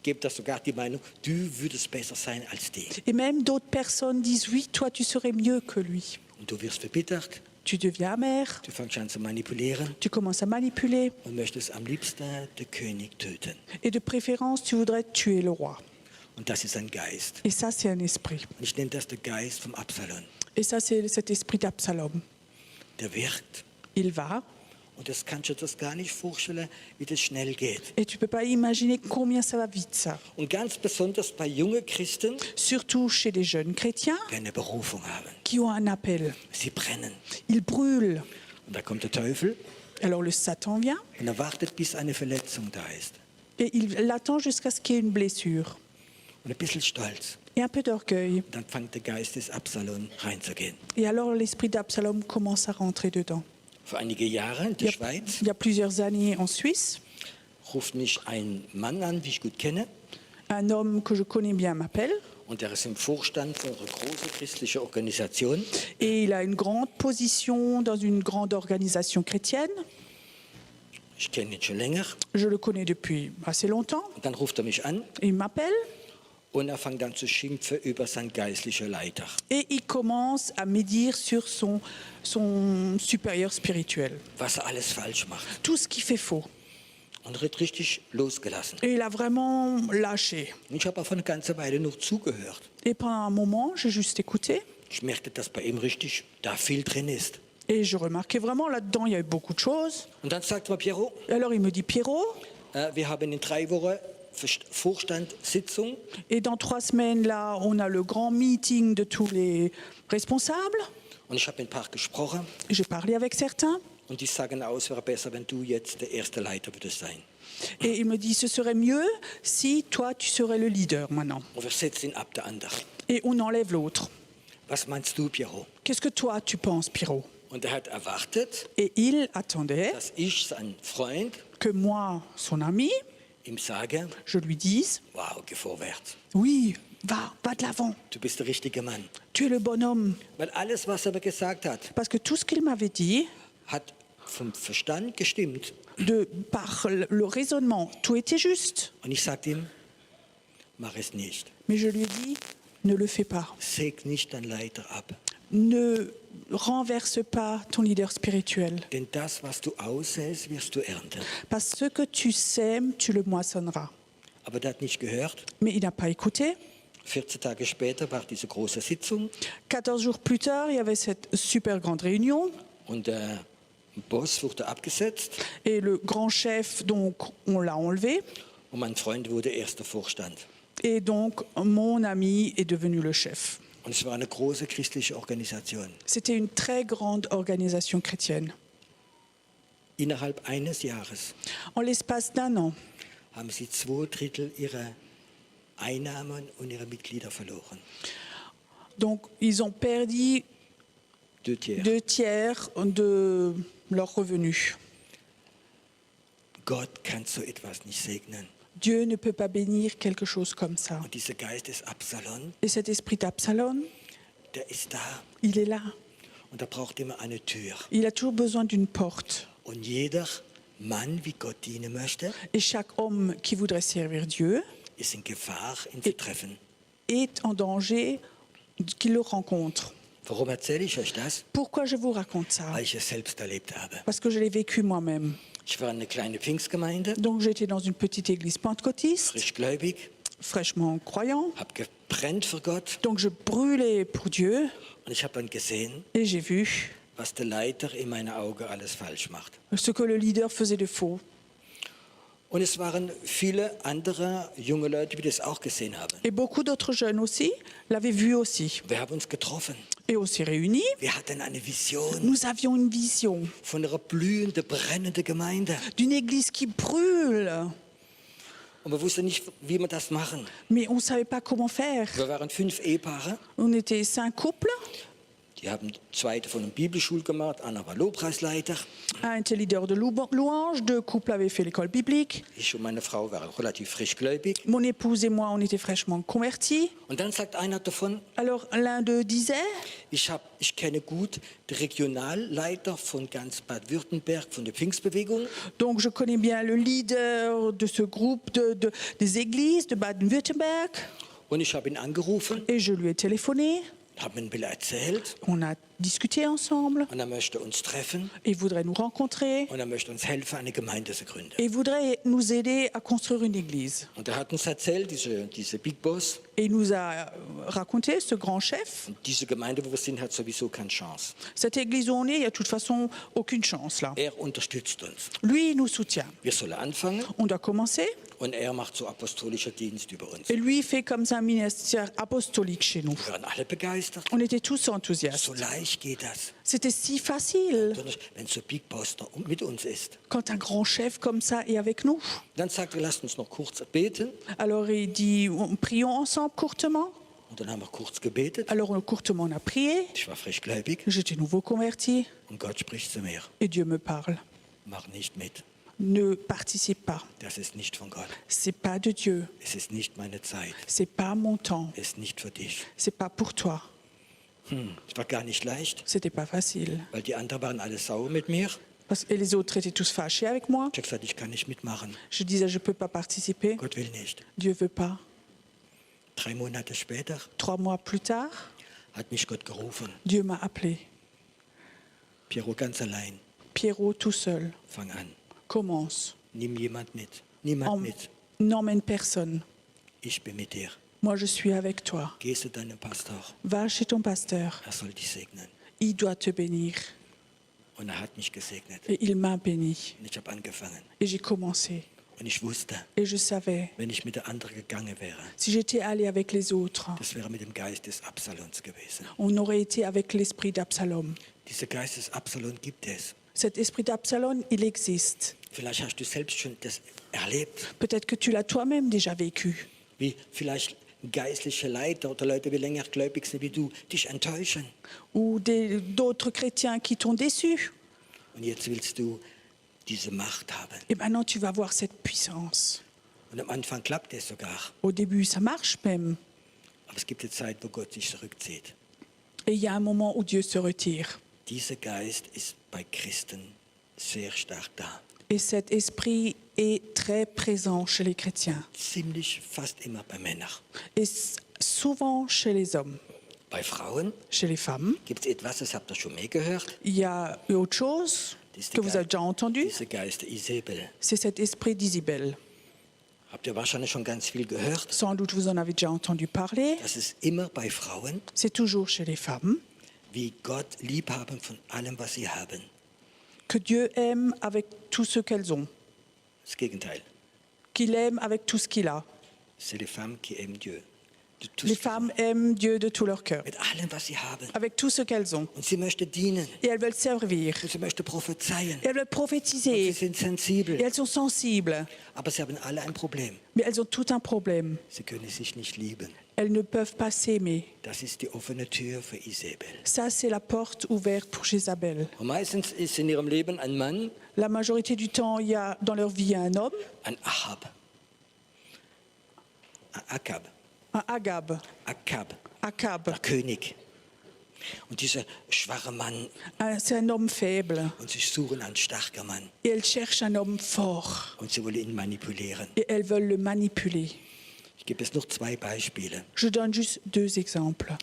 S2: gibt das sogar die Meinung, du würdest besser sein als die.
S3: Et même d'autres personnes disent oui, toi tu serais mieux que lui.
S2: Und du wirst verbittert,
S3: Tu deviens amer,
S2: du fängst an zu manipulieren
S3: tu commences à manipuler
S2: und möchtest am liebsten den König töten.
S3: et de préférence tu voudrais tuer le roi.
S2: Und das ist ein Geist.
S3: Et ça c'est un esprit.
S2: Und ich nenne das der Geist vom Absalom.
S3: Et ça c'est cet esprit d'Absalom.
S2: Der wirkt.
S3: Il va
S2: Und das kannst du dir das gar nicht vorstellen, wie das schnell geht.
S3: et tu peux pas imaginer combien ça va vite ça.
S2: Und ganz besonders bei jungen Christen,
S3: Surtout chez les jeunes chrétiens
S2: die eine Berufung haben.
S3: qui ont un appel.
S2: Sie brennen.
S3: Ils brûlent.
S2: Und da kommt der Teufel
S3: Alors le Satan vient
S2: und er wartet, bis eine Verletzung da ist.
S3: et il l'attend jusqu'à ce qu'il y ait une blessure
S2: Und ein bisschen Stolz.
S3: et un peu d'orgueil.
S2: Und dann fängt der Geist des Absalom reinzugehen.
S3: Et alors l'esprit d'Absalom commence à rentrer dedans.
S2: Vor einige Jahre in der Schweiz
S3: Il y a plusieurs années en Suisse,
S2: ruft mich ein Mann an, wie ich gut kenne.
S3: un homme que je connais bien m'appelle
S2: Und der ist im Vorstand von einer großen christlichen Organisation.
S3: et il a une grande position dans une grande organisation chrétienne.
S2: Ich kenne ihn schon länger.
S3: Je le connais depuis assez longtemps.
S2: Und dann ruft er mich an
S3: Il m'appelle
S2: und er fängt dann zu schimpfen über seinen geistlichen Leiter.
S3: et il commence à médire sur son supérieur spirituel.
S2: Was er alles falsch macht.
S3: Tout ce qu'il fait faux.
S2: Und er hat richtig losgelassen.
S3: Et il a vraiment lâché.
S2: Und ich habe auf eine ganze Weile noch zugehört.
S3: Et pendant un moment, j'ai juste écouté
S2: Ich merkte, dass bei ihm richtig da viel drin ist.
S3: et je remarquais vraiment là-dedans, il y avait beaucoup de choses.
S2: Und dann sagt mir Piero,
S3: Et alors il me dit, Pierrot,
S2: wir haben in 3 Wochen Vorstandssitzung.
S3: et dans 3 semaines, là, on a le grand meeting de tous les responsables.
S2: Und ich habe mit ein paar gesprochen.
S3: J'ai parlé avec certains
S2: Und die sagen aus, es wäre besser, wenn du jetzt der erste Leiter würdest sein.
S3: et il me dit, ce serait mieux si toi, tu serais le leader maintenant.
S2: Und wir setzen ihn ab, der andere.
S3: Et on enlève l'autre.
S2: Was meinst du, Piero?
S3: Qu'est-ce que toi, tu penses, Pierrot?
S2: Und er hat erwartet,
S3: Et il attendait
S2: dass ich, sein Freund,
S3: que moi, son ami,
S2: ihm sage,
S3: je lui dise,
S2: wow, geh vorwärts.
S3: oui, va de l'avant.
S2: Du bist der richtige Mann.
S3: Tu es le bonhomme.
S2: Weil alles, was er gesagt hat,
S3: Parce que tout ce qu'il m'avait dit,
S2: hat vom Verstand gestimmt.
S3: par le raisonnement, tout était juste.
S2: Und ich sagte ihm, mach es nicht.
S3: Mais je lui ai dit, ne le fais pas.
S2: Säg nicht deinen Leiter ab.
S3: Ne renverse pas ton leader spirituel.
S2: Denn das, was du aussäst, wirst du ernten.
S3: Parce que ce que tu sèmes, tu le moissonneras.
S2: Aber der hat nicht gehört.
S3: Mais il n'a pas écouté.
S2: 14 Tage später war diese große Sitzung
S3: 14 jours plus tard, il y avait cette super grande réunion.
S2: und der Boss wurde abgesetzt
S3: Et le grand chef, donc, on l'a enlevé.
S2: und mein Freund wurde erster Vorstand.
S3: Et donc, mon ami est devenu le chef.
S2: Und es war eine große christliche Organisation.
S3: C'était une très grande organisation chrétienne.
S2: Innerhalb eines Jahres
S3: En l'espace d'un an,
S2: haben sie 2/3 ihrer Einnahmen und ihrer Mitglieder verloren.
S3: donc, ils ont perdu
S2: 2/3.
S3: 2 tiers de leurs revenus.
S2: Gott kann so etwas nicht segnen.
S3: Dieu ne peut pas bénir quelque chose comme ça.
S2: Und dieser Geist des Absalom,
S3: Et cet esprit d'Absalom,
S2: der ist da
S3: il est là.
S2: und er braucht immer eine Tür.
S3: Il a toujours besoin d'une porte.
S2: Und jeder Mann, wie Gott dienen möchte,
S3: Et chaque homme qui voudrait servir Dieu
S2: ist in Gefahr, ihn zu treffen.
S3: est en danger qu'il le rencontre.
S2: Warum erzähle ich euch das?
S3: Pourquoi je vous raconte ça?
S2: Weil ich es selbst erlebt habe.
S3: Parce que je l'ai vécu moi-même.
S2: Ich war in einer kleinen Pfingstgemeinde,
S3: Donc j'étais dans une petite église pentecôtiste,
S2: frischgläubig,
S3: fraîchement croyant.
S2: habe gebrennt für Gott
S3: Donc je brûlais pour Dieu
S2: und ich habe dann gesehen,
S3: et j'ai vu
S2: was der Leiter in meinen Augen alles falsch macht.
S3: ce que le leader faisait de faux.
S2: Und es waren viele andere junge Leute, die das auch gesehen haben.
S3: Et beaucoup d'autres jeunes aussi l'avaient vu aussi.
S2: Wir haben uns getroffen.
S3: Et on s'est réunis.
S2: Wir hatten eine Vision
S3: Nous avions une vision
S2: von einer blühenden, brennenden Gemeinde.
S3: d'une église qui brûle.
S2: Und wir wussten nicht, wie wir das machen.
S3: Mais on ne savait pas comment faire.
S2: Wir waren 5 Ehepaare.
S3: On était 5 couples.
S2: Die haben 2 von einer Bibelschule gemacht, einer war Lobpreisleiter.
S3: Un était leader de louange, 2 couples avaient fait l'école biblique.
S2: Ich und meine Frau waren relativ frischgläubig.
S3: Mon épouse et moi, on était fraîchement convertis.
S2: Und dann sagt einer davon,
S3: Alors l'un d'eux disait,
S2: ich kenne gut den Regionalleiter von ganz Baden-Württemberg, von der Pfingstbewegung.
S3: donc je connais bien le leader de ce groupe des églises de Baden-Württemberg.
S2: Und ich habe ihn angerufen,
S3: Et je lui ai téléphoné.
S2: habe ihm ein bisschen erzählt.
S3: On a discuté ensemble.
S2: Und er möchte uns treffen.
S3: Il voudrait nous rencontrer.
S2: Und er möchte uns helfen, eine Gemeinde zu gründen.
S3: Et il voudrait nous aider à construire une église.
S2: Und er hat uns erzählt, diese Big Boss,
S3: Et il nous a raconté, ce grand chef,
S2: und diese Gemeinde, wo wir sind, hat sowieso keine Chance.
S3: cette église où on est, il n'y a de toute façon aucune chance là.
S2: Er unterstützt uns.
S3: Lui, il nous soutient.
S2: Wir sollen anfangen
S3: On doit commencer.
S2: und er macht so apostolischer Dienst über uns.
S3: Et lui, il fait comme ça un ministère apostolique chez nous.
S2: Wir waren alle begeistert.
S3: On était tous
S2: So
S3: enthousiastes.
S2: leicht geht das.
S3: C'était si facile
S2: Wenn so Big Boss da mit uns ist.
S3: quand un grand chef comme ça est avec nous.
S2: Dann sagt er, lasst uns noch kurz beten.
S3: Alors il dit, prions ensemble courtement.
S2: Und dann haben wir kurz gebetet.
S3: Alors courtement, on a prié.
S2: Ich war frischgläubig
S3: J'étais nouveau converti
S2: und Gott spricht zu mir.
S3: et Dieu me parle.
S2: Mach nicht mit.
S3: Ne participe pas.
S2: Das ist nicht von Gott.
S3: C'est pas de Dieu.
S2: Es ist nicht meine Zeit.
S3: C'est pas mon temps.
S2: Es ist nicht für dich.
S3: C'est pas pour toi.
S2: Es war gar nicht leicht,
S3: C'était pas facile.
S2: weil die anderen waren alle sauer mit mir.
S3: Et les autres étaient tous fâchés avec moi.
S2: Ich habe gesagt, ich kann nicht mitmachen.
S3: Je disais, je peux pas participer.
S2: Gott will nicht.
S3: Dieu veut pas.
S2: 3 Monate später
S3: 3 mois plus tard,
S2: hat mich Gott gerufen.
S3: Dieu m'a appelé.
S2: Piero, ganz allein.
S3: Pierrot tout seul.
S2: Fang an.
S3: Commence.
S2: Nimm jemand mit. Niemand mit.
S3: N'emmène personne.
S2: Ich bin mit dir.
S3: Moi, je suis avec toi.
S2: Geh zu deinem Pastor.
S3: Va chez ton pasteur.
S2: Er soll dich segnen.
S3: Il doit te bénir.
S2: Und er hat mich gesegnet.
S3: Et il m'a béni.
S2: Und ich habe angefangen.
S3: Et j'ai commencé.
S2: Und ich wusste,
S3: Et je savais,
S2: wenn ich mit der anderen gegangen wäre,
S3: si j'étais allé avec les autres,
S2: das wäre mit dem Geist des Absalons gewesen.
S3: on aurait été avec l'esprit d'Absalom.
S2: Dieser Geist des Absalon gibt es.
S3: Cet esprit d'Absalom, il existe.
S2: Vielleicht hast du selbst schon das erlebt,
S3: Peut-être que tu l'as toi-même déjà vécu.
S2: wie vielleicht geistliche Leiter oder Leute, die länger gläubig sind wie du, dich enttäuschen.
S3: Ou d'autres chrétiens qui t'ont déçu.
S2: Und jetzt willst du diese Macht haben.
S3: Et maintenant, tu vas voir cette puissance.
S2: Und am Anfang klappt es sogar.
S3: Au début, ça marche même.
S2: Aber es gibt eine Zeit, wo Gott sich zurückzieht.
S3: Et il y a un moment où Dieu se retire.
S2: Dieser Geist ist bei Christen sehr stark da.
S3: Et cet esprit est très présent chez les chrétiens.
S2: Ziemlich fast immer bei Männern.
S3: Et souvent chez les hommes.
S2: Bei Frauen
S3: Chez les femmes,
S2: gibt es etwas, das habt ihr schon mehr gehört.
S3: il y a autre chose que vous avez déjà entendu.
S2: Dieser Geist der Isabel.
S3: C'est cet esprit d'Isabelle.
S2: Habt ihr wahrscheinlich schon ganz viel gehört.
S3: Sans doute vous en avez déjà entendu parler.
S2: Das ist immer bei Frauen,
S3: C'est toujours chez les femmes
S2: wie Gott lieb haben von allem, was sie haben.
S3: que Dieu aime avec tout ce qu'elles ont,
S2: Das Gegenteil.
S3: qu'il aime avec tout ce qu'il a.
S2: C'est les femmes qui aiment Dieu. De tout
S3: Les
S2: ce qu'ils
S3: femmes aiment Dieu de tout leur cœur,
S2: ont. Mit allem, was sie haben.
S3: avec tout ce qu'elles ont.
S2: Und sie möchten dienen.
S3: Et elles veulent servir,
S2: Und sie möchten prophezeien.
S3: et elles veulent
S2: Und sie
S3: prophétiser,
S2: sind
S3: et
S2: sensibel.
S3: elles sont sensibles.
S2: Aber sie haben alle ein Problem.
S3: Mais elles ont tout un problème.
S2: Sie können sich nicht lieben.
S3: Elles ne peuvent pas s'aimer.
S2: Das ist die offene Tür für Isabel.
S3: Ça, c'est la porte ouverte pour Jézabel.
S2: Und meistens ist in ihrem Leben ein Mann,
S3: La majorité du temps, il y a dans leur vie un homme,
S2: ein Ahab. Ein Akab.
S3: un Agab,
S2: Akab.
S3: Akab,
S2: Der König. Und dieser schwache Mann,
S3: C'est un homme faible.
S2: und sie suchen einen starken Mann.
S3: Et elles cherchent un homme fort.
S2: Und sie wollen ihn manipulieren.
S3: Et elles veulent le manipuler.
S2: Ich gebe jetzt noch 2 Beispiele.
S3: Je donne juste 2 exemples.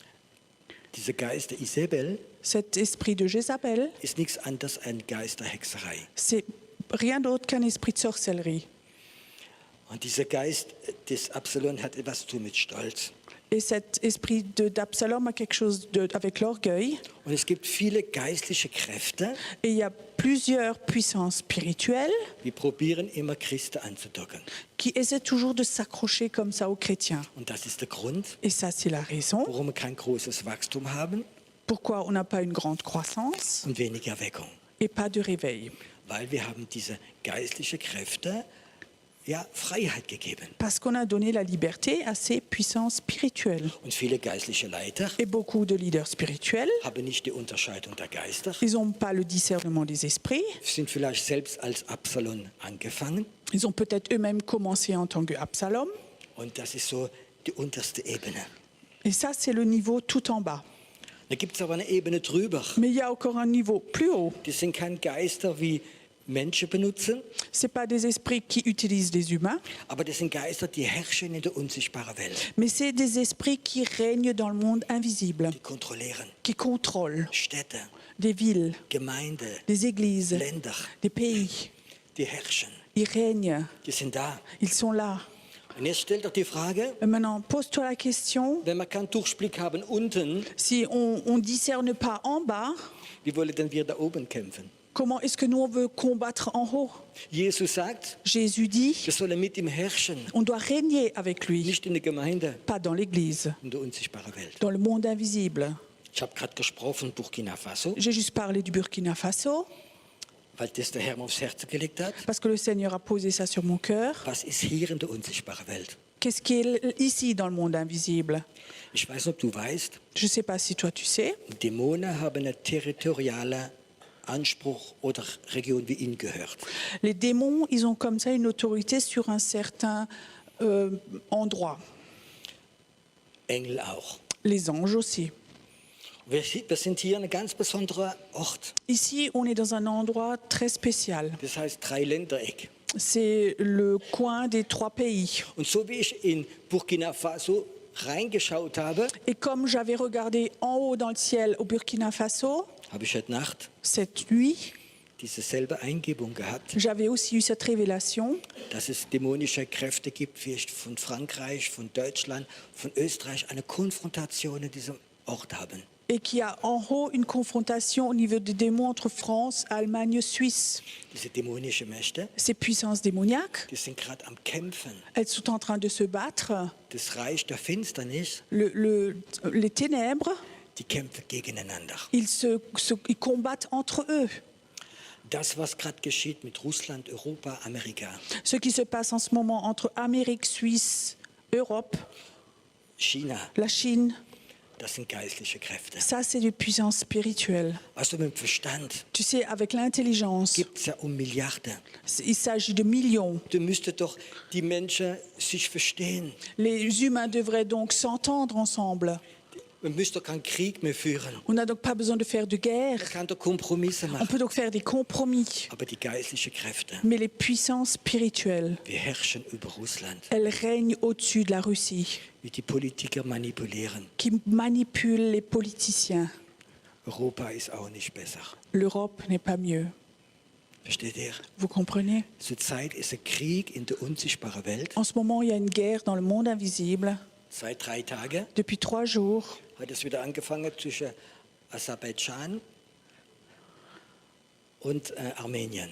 S2: Dieser Geist der Isabel
S3: Cet esprit de Jézabel,
S2: ist nichts anderes als ein Geist der Hexerei.
S3: c'est rien d'autre qu'un esprit de sorcellerie.
S2: Und dieser Geist des Absalom hat etwas zu tun mit Stolz.
S3: Et cet esprit d'Absalom a quelque chose avec l'orgueil.
S2: Und es gibt viele geistliche Kräfte,
S3: Et il y a plusieurs puissances spirituelles
S2: die probieren immer Christen anzudocken.
S3: qui essaient toujours de s'accrocher comme ça aux chrétiens.
S2: Und das ist der Grund,
S3: Et ça, c'est la raison
S2: warum wir kein großes Wachstum haben
S3: pourquoi on n'a pas une grande croissance
S2: und wenig Erweckung.
S3: et pas de réveil.
S2: Weil wir haben diese geistlichen Kräfte ja Freiheit gegeben.
S3: Parce qu'on a donné la liberté à ces puissances spirituelles.
S2: Und viele geistliche Leiter
S3: Et beaucoup de leaders spirituels,
S2: haben nicht die Unterscheidung der Geister,
S3: ils n'ont pas le discernement des esprits.
S2: sind vielleicht selbst als Absalom angefangen.
S3: Ils ont peut-être eux-mêmes commencé en tant qu'Absalom.
S2: Und das ist so die unterste Ebene.
S3: Et ça, c'est le niveau tout en bas.
S2: Da gibt es aber eine Ebene drüber.
S3: Mais il y a encore un niveau plus haut.
S2: Die sind keine Geister wie Menschen benutzen,
S3: Ce pas des esprits qui utilisent les humains,
S2: aber das sind Geister, die herrschen in der unsichtbaren Welt.
S3: mais c'est des esprits qui règnent dans le monde invisible,
S2: Die kontrollieren
S3: qui contrôlent
S2: Städte,
S3: des villes,
S2: Gemeinden,
S3: des églises,
S2: Länder.
S3: des pays.
S2: Die herrschen.
S3: Ils règnent,
S2: Die sind da.
S3: ils sont là.
S2: Und jetzt stellt doch die Frage,
S3: Et maintenant, pose-toi la question,
S2: wenn wir keinen Durchblick haben unten,
S3: si on ne discerne pas en bas,
S2: wie wollen denn wir da oben kämpfen?
S3: comment est-ce que nous on veut combattre en haut?
S2: Jesus sagt,
S3: Jésus dit,
S2: wir sollen mit ihm herrschen,
S3: on doit régner avec lui,
S2: nicht in der Gemeinde,
S3: pas dans l'église,
S2: in der unsichtbaren Welt.
S3: dans le monde invisible.
S2: Ich habe gerade gesprochen von Burkina Faso,
S3: J'ai juste parlé du Burkina Faso,
S2: weil das der Herr mir aufs Herz gelegt hat.
S3: parce que le Seigneur a posé ça sur mon cœur.
S2: Was ist hier in der unsichtbaren Welt?
S3: Qu'est-ce qui est ici dans le monde invisible?
S2: Ich weiß nicht, ob du weißt,
S3: Je ne sais pas si toi tu sais,
S2: Dämonen haben einen territorialen Anspruch oder Region wie ihnen gehört.
S3: les démons, ils ont comme ça une autorité sur un certain endroit.
S2: Engel auch.
S3: Les anges aussi.
S2: Wir sind hier an einem ganz besonderen Ort.
S3: Ici, on est dans un endroit très spécial.
S2: Das heißt Dreiländereck.
S3: C'est le coin des 3 pays.
S2: Und so wie ich in Burkina Faso reingeschaut habe,
S3: Et comme j'avais regardé en haut dans le ciel au Burkina Faso,
S2: habe ich heute Nacht
S3: cette nuit,
S2: diese selbe Eingebung gehabt,
S3: j'avais aussi eu cette révélation
S2: dass es dämonische Kräfte gibt, wie von Frankreich, von Deutschland, von Österreich, eine Konfrontation in diesem Ort haben.
S3: et qu'il y a en haut une confrontation au niveau des démons entre France, Allemagne, Suisse.
S2: Diese dämonischen Mächte,
S3: Ces puissances démoniaques,
S2: die sind gerade am Kämpfen.
S3: elles sont en train de se battre.
S2: Das Reich der Finsternis,
S3: Les ténèbres,
S2: die kämpfen gegeneinander.
S3: ils combattent entre eux.
S2: Das, was gerade geschieht mit Russland, Europa, Amerika,
S3: Ce qui se passe en ce moment entre Amérique, Suisse, Europe,
S2: China,
S3: la Chine,
S2: das sind geistliche Kräfte.
S3: ça c'est des puissances spirituelles.
S2: Also mit dem Verstand
S3: Tu sais, avec l'intelligence,
S2: gibt es ja Milliarden.
S3: il s'agit de millions.
S2: Du müsstest doch die Menschen sich verstehen.
S3: Les humains devraient donc s'entendre ensemble.
S2: Man müsste doch keinen Krieg mehr führen.
S3: On n'a donc pas besoin de faire de guerre.
S2: Man kann doch Kompromisse
S3: On
S2: machen.
S3: peut donc faire des compromis.
S2: Aber die geistlichen Kräfte,
S3: Mais les puissances spirituelles,
S2: wir herrschen über Russland,
S3: elles règnent au-dessus de la Russie,
S2: wie die Politiker manipulieren.
S3: qui manipulent les politiciens.
S2: Europa ist auch nicht besser.
S3: L'Europe n'est pas mieux.
S2: Versteht ihr?
S3: Vous comprenez?
S2: Zurzeit ist ein Krieg in der unsichtbaren Welt.
S3: En ce moment, il y a une guerre dans le monde invisible.
S2: Seit 3 Tagen
S3: Depuis 3 jours,
S2: hat es wieder angefangen zwischen Aserbaidschan und Armenien.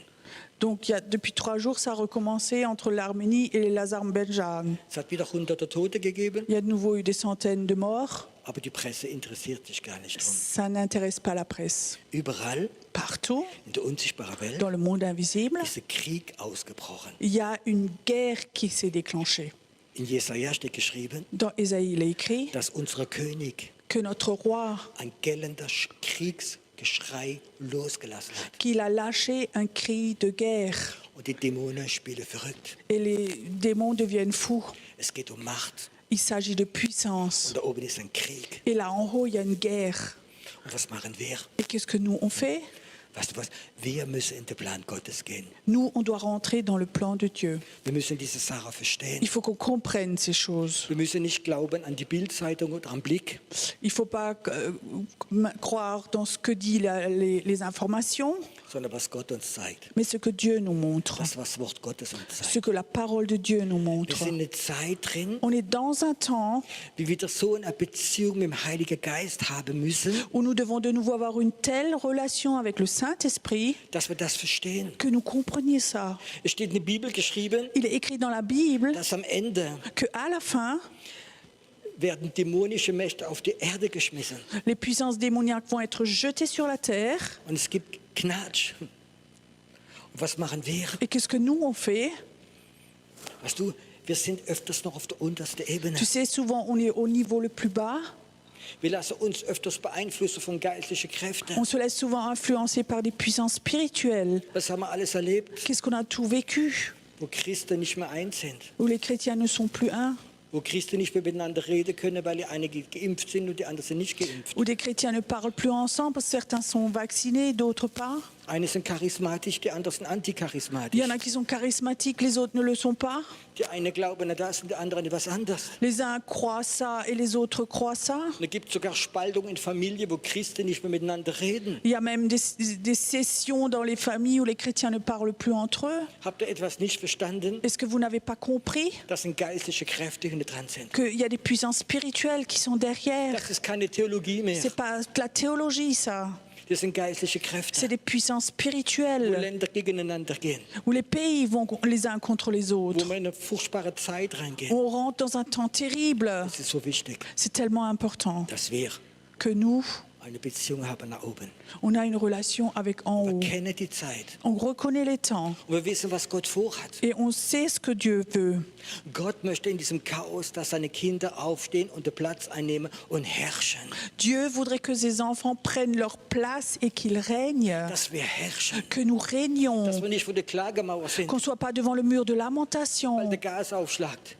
S3: donc depuis 3 jours, ça a recommencé entre l'Arménie et l'Azerbaïdjan.
S2: Es hat wieder hunderte Tote gegeben,
S3: Il y a de nouveau eu des centaines de morts.
S2: aber die Presse interessiert sich gar nicht drum.
S3: Ça n'intéresse pas la presse.
S2: Überall
S3: Partout,
S2: in der unsichtbaren Welt
S3: dans le monde invisible,
S2: ist ein Krieg ausgebrochen.
S3: il y a une guerre qui s'est déclenchée.
S2: In Jesaja steht geschrieben,
S3: Dans Ésaïe, il est écrit
S2: dass unser König
S3: que notre roi,
S2: ein gellender Kriegsgeschrei losgelassen hat.
S3: qu'il a lâché un cri de guerre.
S2: Und die Dämonen spielen verrückt.
S3: Et les démons deviennent fous.
S2: Es geht Macht.
S3: Il s'agit de puissance.
S2: Und da oben ist ein Krieg.
S3: Et là en haut, il y a une guerre.
S2: Und was machen wir?
S3: Et qu'est-ce que nous, on fait?
S2: Weißt du was? Wir müssen in den Plan Gottes gehen.
S3: Nous, on doit rentrer dans le plan de Dieu.
S2: Wir müssen diese Sache verstehen.
S3: Il faut qu'on comprenne ces choses.
S2: Wir müssen nicht glauben an die Bildzeitung oder am Blick.
S3: Il ne faut pas croire dans ce que disent les informations,
S2: Sondern was Gott uns zeigt.
S3: mais ce que Dieu nous montre,
S2: Das, was Wort Gottes uns
S3: ce
S2: zeigt.
S3: que la parole de Dieu nous
S2: Wir
S3: montre.
S2: sind in einer Zeit drin,
S3: On est dans un temps
S2: wie wir so eine Beziehung mit dem Heiligen Geist haben müssen,
S3: où nous devons de nouveau avoir une telle relation avec le Saint-Esprit
S2: dass wir das verstehen.
S3: que nous comprenions ça.
S2: Es steht in der Bibel geschrieben,
S3: Il est écrit dans la Bible
S2: dass am Ende
S3: qu'à la fin,
S2: werden dämonische Mächte auf die Erde geschmissen.
S3: les puissances démoniaques vont être jetées sur la terre.
S2: Und es gibt Knatsch. Und was machen wir?
S3: Et qu'est-ce que nous, on fait?
S2: Weißt du, wir sind öfters noch auf der untersten Ebene.
S3: Tu sais, souvent, on est au niveau le plus bas.
S2: Wir lassen uns öfters beeinflussen von geistlichen Kräften.
S3: On se laisse souvent influencer par des puissances spirituelles.
S2: Was haben wir alles erlebt,
S3: Qu'est-ce qu'on a tout vécu?
S2: wo Christen nicht mehr eins sind?
S3: Où les chrétiens ne sont plus un.
S2: Wo Christen nicht mehr miteinander reden können, weil die einige geimpft sind und die anderen sind nicht geimpft.
S3: Où des chrétiens ne parlent plus ensemble parce que certains sont vaccinés, d'autres pas.
S2: Eine sind charismatisch, die anderen sind
S3: Il
S2: anticharismatisch.
S3: y en a qui sont charismatiques, les autres ne le sont pas.
S2: Die eine glauben an das und die anderen an was anderes.
S3: Les uns croient ça et les autres croient ça.
S2: Und es gibt sogar Spaltungen in Familien, wo Christen nicht mehr miteinander reden.
S3: Il y a même des sessions dans les familles où les chrétiens ne parlent plus entre eux.
S2: Habt ihr etwas nicht verstanden?
S3: Est-ce que vous n'avez pas compris
S2: Das sind geistliche Kräfte, die hinter dran sind.
S3: qu'il y a des puissances spirituelles qui sont derrière?
S2: Das ist keine Theologie mehr.
S3: C'est pas de la théologie, ça.
S2: Das sind geistliche Kräfte,
S3: C'est des puissances
S2: wo
S3: spirituelles,
S2: Länder gegeneinander gehen,
S3: où les pays vont les uns contre les
S2: wo
S3: autres.
S2: wir in eine furchtbare Zeit reingehen.
S3: On rentre dans un temps terrible.
S2: Es ist so wichtig,
S3: C'est tellement important
S2: dass wir
S3: que nous,
S2: eine Beziehung haben nach oben.
S3: on a une relation avec en
S2: Wir
S3: haut.
S2: kennen die Zeit
S3: On reconnaît les temps
S2: und wir wissen, was Gott vorhat.
S3: et on sait ce que Dieu veut.
S2: Gott möchte in diesem Chaos, dass seine Kinder aufstehen und den Platz einnehmen und herrschen.
S3: Dieu voudrait que ses enfants prennent leur place et qu'ils règnent,
S2: Dass wir herrschen.
S3: que nous régnions,
S2: Dass wir nicht vor der Klagemauer sind,
S3: qu'on ne soit pas devant le mur de
S2: weil
S3: lamentation.
S2: der Gas aufschlagt.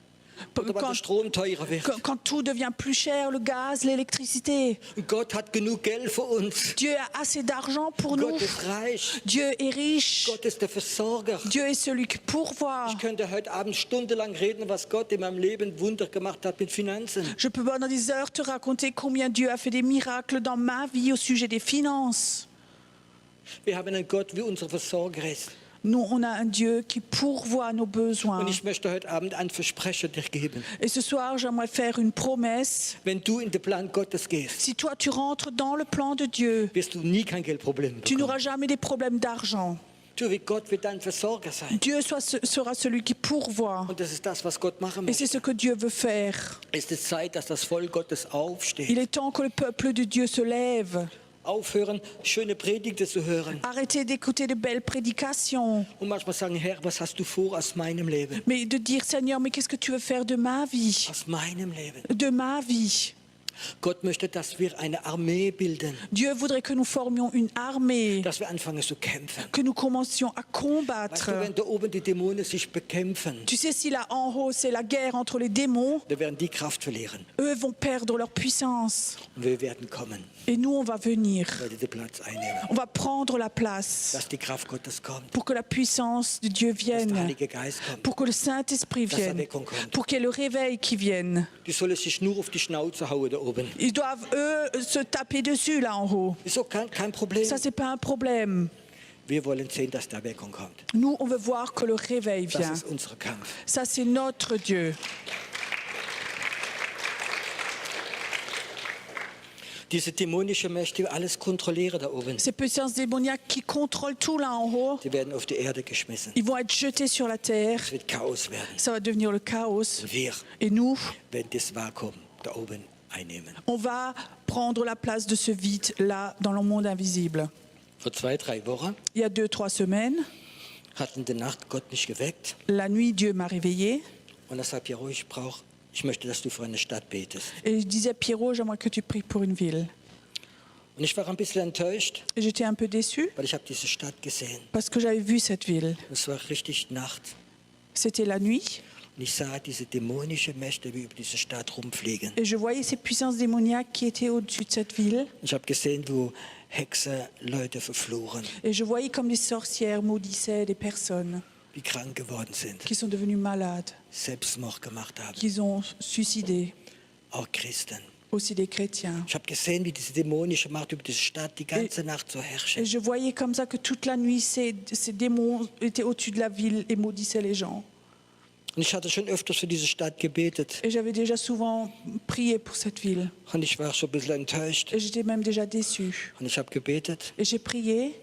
S2: Oder weil der
S3: Quand,
S2: Strom teurer wird.
S3: quand tout devient plus cher, le gaz, l'électricité.
S2: Und Gott hat genug Geld für uns.
S3: Dieu a assez d'argent pour nous.
S2: Gott ist reich.
S3: Dieu est riche.
S2: Gott ist der Versorger.
S3: Dieu est celui qui pourvoit.
S2: Ich könnte heute Abend stundenlang reden, was Gott in meinem Leben Wunder gemacht hat mit Finanzen.
S3: Je peux pendant des heures te raconter combien Dieu a fait des miracles dans ma vie au sujet des finances.
S2: Wir haben einen Gott, wie unser Versorger ist.
S3: Nous, on a un Dieu qui pourvoit nos besoins.
S2: Und ich möchte heute Abend ein Versprechen dir geben.
S3: Et ce soir, j'aimerais faire une promesse.
S2: Wenn du in den Plan Gottes gehst,
S3: Si toi, tu rentres dans le plan de Dieu,
S2: wirst du nie kein Geldproblem
S3: tu
S2: bekommen.
S3: n'auras jamais des problèmes d'argent.
S2: Du, wie Gott wird dein Versorger sein.
S3: Dieu sera celui qui pourvoit.
S2: Und das ist das, was Gott machen
S3: Et c'est
S2: möchte.
S3: ce que Dieu veut faire.
S2: Es ist Zeit, dass das Volk Gottes
S3: Il
S2: aufsteht.
S3: est temps que le peuple de Dieu se lève.
S2: Aufhören, schöne Predigten zu hören.
S3: Arrêtez d'écouter de belles prédications.
S2: Und manchmal sagen, Herr, was hast du vor aus meinem Leben?
S3: Mais de dire, Seigneur, mais qu'est-ce que tu veux faire de ma vie?
S2: Aus meinem Leben.
S3: De ma vie.
S2: Gott möchte, dass wir eine Armee bilden.
S3: Dieu voudrait que nous formions une armée,
S2: Dass wir anfangen zu kämpfen.
S3: que nous commencions à
S2: Weißt
S3: combattre.
S2: du, wenn da oben die Dämonen sich bekämpfen,
S3: Tu sais, si là en haut, c'est la guerre entre les démons,
S2: dann werden die Kraft verlieren.
S3: eux vont perdre leur puissance.
S2: Und wir werden kommen,
S3: Et nous, on va venir.
S2: weil die den Platz einnehmen.
S3: On va prendre la place
S2: Dass die Kraft Gottes kommt.
S3: pour que la puissance de Dieu
S2: Dass der
S3: vienne,
S2: Heilige Geist kommt.
S3: pour que le Saint-Esprit
S2: Dass
S3: vienne,
S2: Erweckung kommt.
S3: pour qu'il y ait le réveil qui vienne.
S2: Die sollen sich nur auf die Schnauze hauen da oben.
S3: Ils doivent, eux, se taper dessus là en haut.
S2: Ist auch kein Problem.
S3: Ça, c'est pas un problème.
S2: Wir wollen sehen, dass der Erweckung kommt.
S3: Nous, on veut voir que le réveil
S2: Das
S3: vient.
S2: ist unser Kampf.
S3: Ça, c'est notre Dieu.
S2: Diese dämonischen Mächte, die alles kontrollieren da oben,
S3: Ces puissances démoniaques qui contrôlent tout là en haut,
S2: die werden auf die Erde geschmissen.
S3: ils vont être jetés sur la terre.
S2: Es wird Chaos werden.
S3: Ça va devenir le chaos.
S2: Und wir
S3: Et nous,
S2: werden das Vakuum da oben einnehmen.
S3: on va prendre la place de ce vide là dans le monde invisible.
S2: Vor 2-3 Wochen
S3: Il y a 2-3 semaines,
S2: hat in der Nacht Gott mich geweckt
S3: la nuit, Dieu m'a réveillée.
S2: und er sagt, Piero, ich möchte, dass du für eine Stadt betest.
S3: Et je disais, Pierrot, j'aimerais que tu pries pour une ville.
S2: Und ich war ein bisschen enttäuscht,
S3: Et j'étais un peu déçue
S2: weil ich habe diese Stadt gesehen.
S3: parce que j'avais vu cette ville.
S2: Es war richtig Nacht.
S3: C'était la nuit.
S2: Und ich sah diese dämonischen Mächte, wie über diese Stadt rumfliegen.
S3: Et je voyais ces puissances démoniaques qui étaient au-dessus de cette ville.
S2: Ich habe gesehen, wo Hexer Leute verfluchen,
S3: Et je voyais comme les sorcières maudissaient des personnes
S2: die krank geworden sind,
S3: qui sont devenues malades,
S2: Selbstmord gemacht haben,
S3: qui ont suicidé,
S2: auch Christen.
S3: aussi des chrétiens.
S2: Ich habe gesehen, wie diese dämonische Macht über diese Stadt die ganze Nacht so
S3: Et
S2: herrscht.
S3: je voyais comme ça que toute la nuit, ces démons étaient au-dessus de la ville et maudissaient les gens.
S2: Und ich hatte schon öfters für diese Stadt gebetet.
S3: Et j'avais déjà souvent prié pour cette ville.
S2: Und ich war schon ein bisschen enttäuscht.
S3: Et j'étais même déjà déçue.
S2: Und ich habe gebetet,
S3: Et j'ai prié,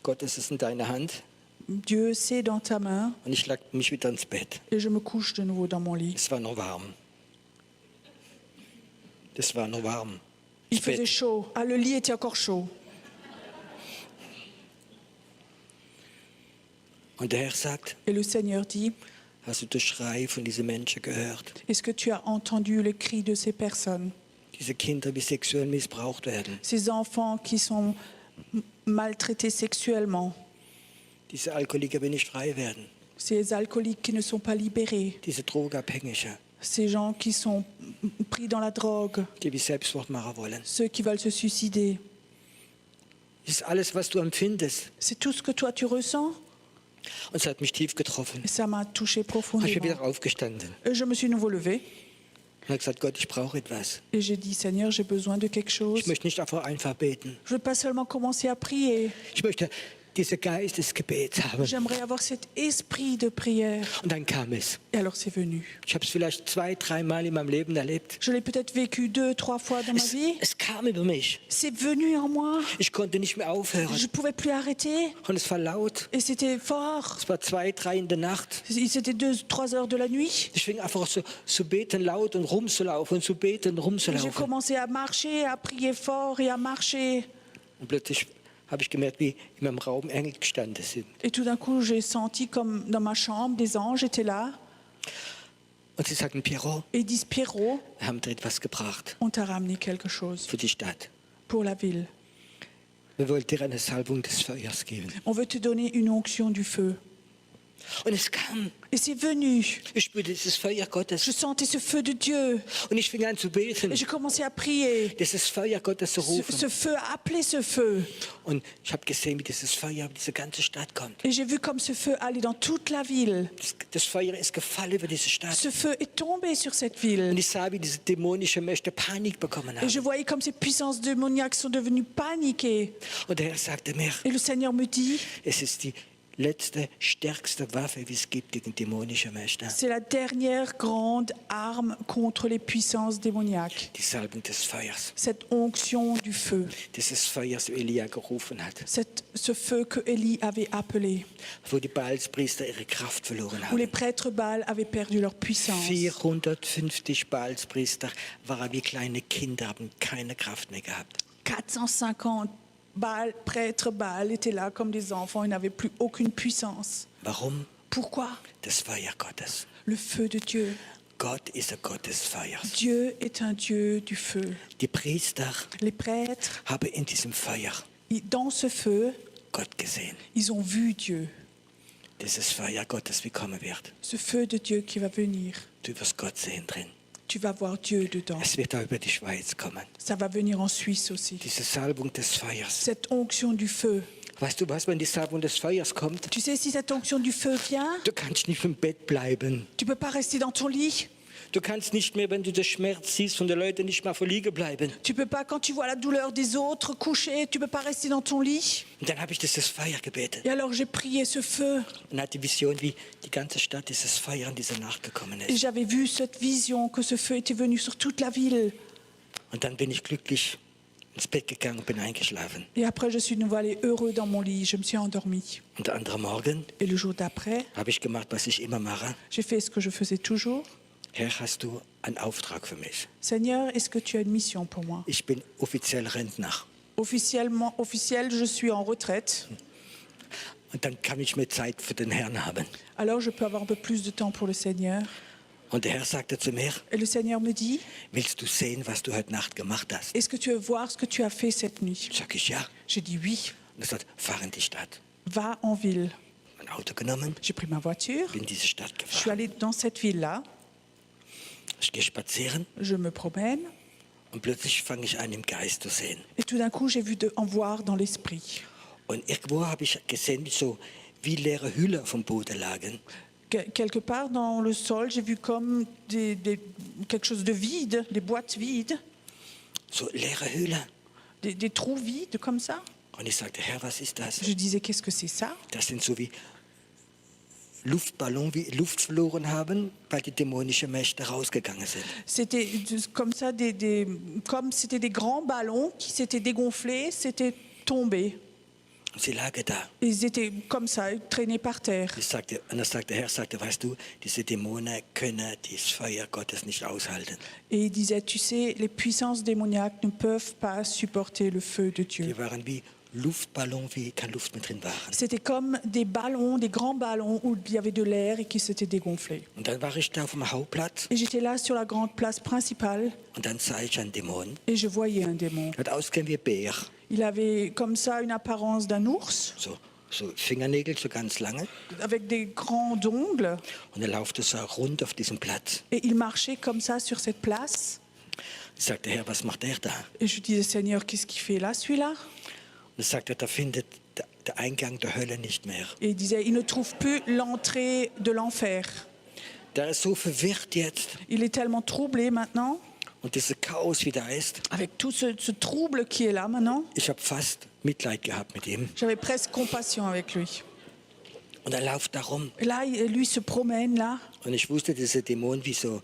S2: Gott, es ist in deiner Hand.
S3: Dieu, c'est dans ta main.
S2: Und ich lag mich wieder ins Bett.
S3: Et je me couche de nouveau dans mon lit.
S2: Es war noch warm. Das war noch warm.
S3: Il
S2: Das
S3: faisait
S2: Bett.
S3: chaud. Ah, le lit était encore chaud.
S2: Und der Herr sagt,
S3: Et le Seigneur dit,
S2: hast du den Schrei von diesen Menschen gehört?
S3: est-ce que tu as entendu le cri de ces personnes?
S2: Diese Kinder, die sexuell missbraucht werden.
S3: Ces enfants qui sont maltraités sexuellement.
S2: Diese Alkoholiker, die nicht frei werden.
S3: Ces alcooliques qui ne sont pas libérés.
S2: Diese Drogenabhängigen,
S3: Ces gens qui sont pris dans la drogue.
S2: die wie Selbstmord machen wollen.
S3: Ceux qui veulent se suicider.
S2: Das ist alles, was du empfindest.
S3: C'est tout ce que toi tu ressens.
S2: Und es hat mich tief getroffen.
S3: Et ça m'a touché
S2: Ich bin
S3: profondément.
S2: wieder aufgestanden
S3: Et je me suis nouveau levé.
S2: und habe gesagt, Gott, ich brauche etwas.
S3: Et j'ai dit, Seigneur, j'ai besoin de quelque chose.
S2: Ich möchte nicht einfach beten.
S3: Je ne veux pas seulement commencer à prier.
S2: Ich möchte diesen Geist des Gebets haben.
S3: J'aimerais avoir cet esprit de prière.
S2: Und dann kam es.
S3: Et alors c'est venu.
S2: Ich habe es vielleicht 2, 3 Mal in meinem Leben erlebt.
S3: Je l'ai peut-être vécu 2, 3 fois dans ma vie.
S2: Es kam über mich.
S3: C'est venu en moi.
S2: Ich konnte nicht mehr aufhören.
S3: Je ne pouvais plus arrêter.
S2: Und es war laut.
S3: Et c'était fort.
S2: Es war 2, 3 in der Nacht.
S3: C'était 2, 3 heures de la nuit.
S2: Ich fing einfach zu beten laut und rumzulaufen und zu beten und
S3: J'ai
S2: rumzulaufen.
S3: commencé à marcher, à prier fort et à marcher.
S2: Und plötzlich habe ich gemerkt, wie in meinem Raum Engel gestanden sind.
S3: Et tout d'un coup, j'ai senti comme dans ma chambre, des anges étaient là.
S2: Und sie sagten, Piero,
S3: Et ils disent, Pierrot,
S2: wir haben dir etwas gebracht
S3: on t'a ramené quelque chose
S2: für die Stadt.
S3: pour la ville.
S2: Wir wollen dir eine Salbung des Feuers geben.
S3: On veut te donner une onction du feu.
S2: Und es kam.
S3: Et c'est venu.
S2: Ich spürte dieses Feuer
S3: Je
S2: Gottes.
S3: sentais ce feu de Dieu.
S2: Und ich fing an zu beten,
S3: Et j'ai commencé à prier.
S2: dieses Feuer Gottes zu
S3: Ce
S2: rufen.
S3: feu a appelé ce feu.
S2: Und ich habe gesehen, wie dieses Feuer über diese ganze Stadt kommt.
S3: Et j'ai vu comme ce feu allait dans toute la ville.
S2: Das Feuer ist gefallen über diese Stadt.
S3: Ce feu est tombé sur cette
S2: Und
S3: ville.
S2: ich sah, wie diese dämonischen Mächte Panik bekommen
S3: Et je
S2: haben.
S3: voyais comme ces puissances démoniaques sont devenues paniquées.
S2: Und der Herr sagte mir,
S3: Et le Seigneur me dit,
S2: es ist die letzte, stärkste Waffe, wie es gibt gegen dämonische Mächte.
S3: c'est la dernière grande arme contre les puissances démoniaques.
S2: Die Salbung des Feuers.
S3: Cette onction du feu.
S2: Dieses Feuers, das Elia gerufen hat.
S3: Ce feu que Élie avait appelé.
S2: Wo die Baalspriester ihre Kraft verloren
S3: Où les
S2: haben.
S3: prêtres Baal avaient perdu leur puissance.
S2: 450 Baalspriester waren wie kleine Kinder, haben keine Kraft mehr gehabt.
S3: 450 prêtres Baal étaient là comme des enfants. Ils n'avaient plus aucune puissance.
S2: Warum?
S3: Pourquoi?
S2: Das Feuer Gottes.
S3: Le feu de Dieu.
S2: Gott ist ein Gott des Feuers.
S3: Dieu est un Dieu du feu.
S2: Die Priester
S3: Les prêtres,
S2: haben in diesem Feuer
S3: dans ce feu,
S2: Gott gesehen.
S3: ils ont vu Dieu.
S2: Dieses Feuer Gottes, wie kommen wird.
S3: Ce feu de Dieu qui va venir.
S2: Du wirst Gott sehen drin.
S3: Tu vas voir Dieu dedans.
S2: Es wird auch über die Schweiz kommen.
S3: Ça va venir en Suisse aussi.
S2: Diese Salbung des Feuers.
S3: Cette onction du feu.
S2: Weißt du was, wenn die Salbung des Feuers kommt?
S3: Tu sais, si cette onction du feu vient,
S2: Du kannst nicht im Bett bleiben.
S3: tu ne peux pas rester dans ton lit.
S2: Du kannst nicht mehr, wenn du den Schmerz siehst von den Leuten, nicht mehr verliegen bleiben.
S3: Tu ne peux pas, quand tu vois la douleur des autres coucher, tu ne peux pas rester dans ton lit.
S2: Und dann habe ich dieses Feuer gebetet.
S3: Et alors j'ai prié ce feu.
S2: Und hatte die Vision, wie die ganze Stadt dieses Feuer in diese Nacht gekommen
S3: Et
S2: ist.
S3: j'avais vu cette vision, que ce feu était venu sur toute la ville.
S2: Und dann bin ich glücklich ins Bett gegangen und bin eingeschlafen.
S3: Et après, je suis de nouveau allée heureux dans mon lit. Je me suis endormie.
S2: Und der andere Morgen
S3: Et le jour d'après,
S2: habe ich gemacht, was ich immer mache.
S3: j'ai fait ce que je faisais toujours.
S2: Herr, hast du einen Auftrag für mich?
S3: Seigneur, est-ce que tu as une mission pour moi?
S2: Ich bin offiziell Rentner.
S3: Officiel, je suis en retraite.
S2: Und dann kann ich mehr Zeit für den Herrn haben.
S3: Alors, je peux avoir un peu plus de temps pour le Seigneur.
S2: Und der Herr sagte zu mir,
S3: Et le Seigneur me dit,
S2: willst du sehen, was du heute Nacht gemacht hast?
S3: est-ce que tu veux voir ce que tu as fait cette nuit?
S2: Sag ich ja.
S3: J'ai dit oui.
S2: Und er sagt, fahr in die Stadt.
S3: Va en ville.
S2: ein Auto genommen,
S3: J'ai pris ma voiture,
S2: bin in diese Stadt
S3: je suis
S2: gefahren.
S3: allée dans cette ville-là,
S2: Ich gehe spazieren
S3: je me promène,
S2: und plötzlich fange ich an, im Geist zu sehen.
S3: et tout d'un coup, j'ai vu en voir dans l'esprit.
S2: Und irgendwo habe ich gesehen, wie leere Hülle auf dem Boden lagen.
S3: Quelque part dans le sol, j'ai vu comme quelque chose de vide, des boîtes vides,
S2: So leere Hülle.
S3: des trous vides comme ça.
S2: Und ich sagte, Herr, was ist das?
S3: Je disais, qu'est-ce que c'est ça?
S2: Das sind so wie Luftballons, wie Luft verloren haben, weil die dämonischen Mächte rausgegangen sind.
S3: C'était comme ça, comme c'était des grands ballons qui s'étaient dégonflés, s'étaient tombés.
S2: Und sie lagen da.
S3: Ils étaient comme ça, traînés par terre.
S2: Und dann sagte der Herr, weißt du, diese Dämonen können das Feuer Gottes nicht aushalten.
S3: Et il disait, tu sais, les puissances démoniaques ne peuvent pas supporter le feu de Dieu.
S2: Die waren wie Luftballons, wie keine Luft mehr drin waren.
S3: C'était comme des ballons, des grands ballons où il y avait de l'air et qui s'étaient dégonflés.
S2: Und dann war ich da auf dem Hauptplatz
S3: Et j'étais là sur la grande place principale
S2: und dann sah ich einen Dämon.
S3: et je voyais un démon.
S2: Hat ausgesehen wie ein Bär.
S3: Il avait comme ça une apparence d'un ours,
S2: So Fingernägel, so ganz lange.
S3: avec des grands ongles,
S2: Und er laufte so rund auf diesem Platz.
S3: et il marchait comme ça sur cette place.
S2: Ich sagte, Herr, was macht der da?
S3: Et je disais, Seigneur, qu'est-ce qu'il fait là, celui-là?
S2: Und er sagte, da findet der Eingang der Hölle nicht mehr.
S3: Et il disait, il ne trouve plus l'entrée de l'enfer.
S2: Der ist so verwirrt jetzt.
S3: Il est tellement troublé maintenant,
S2: Und dieses Chaos, wie da ist.
S3: avec tout ce trouble qui est là maintenant.
S2: Ich habe fast Mitleid gehabt mit ihm.
S3: J'avais presque compassion avec lui.
S2: Und er läuft da rum.
S3: Et là, lui se promène là.
S2: Und ich wusste, dass der Dämon wie so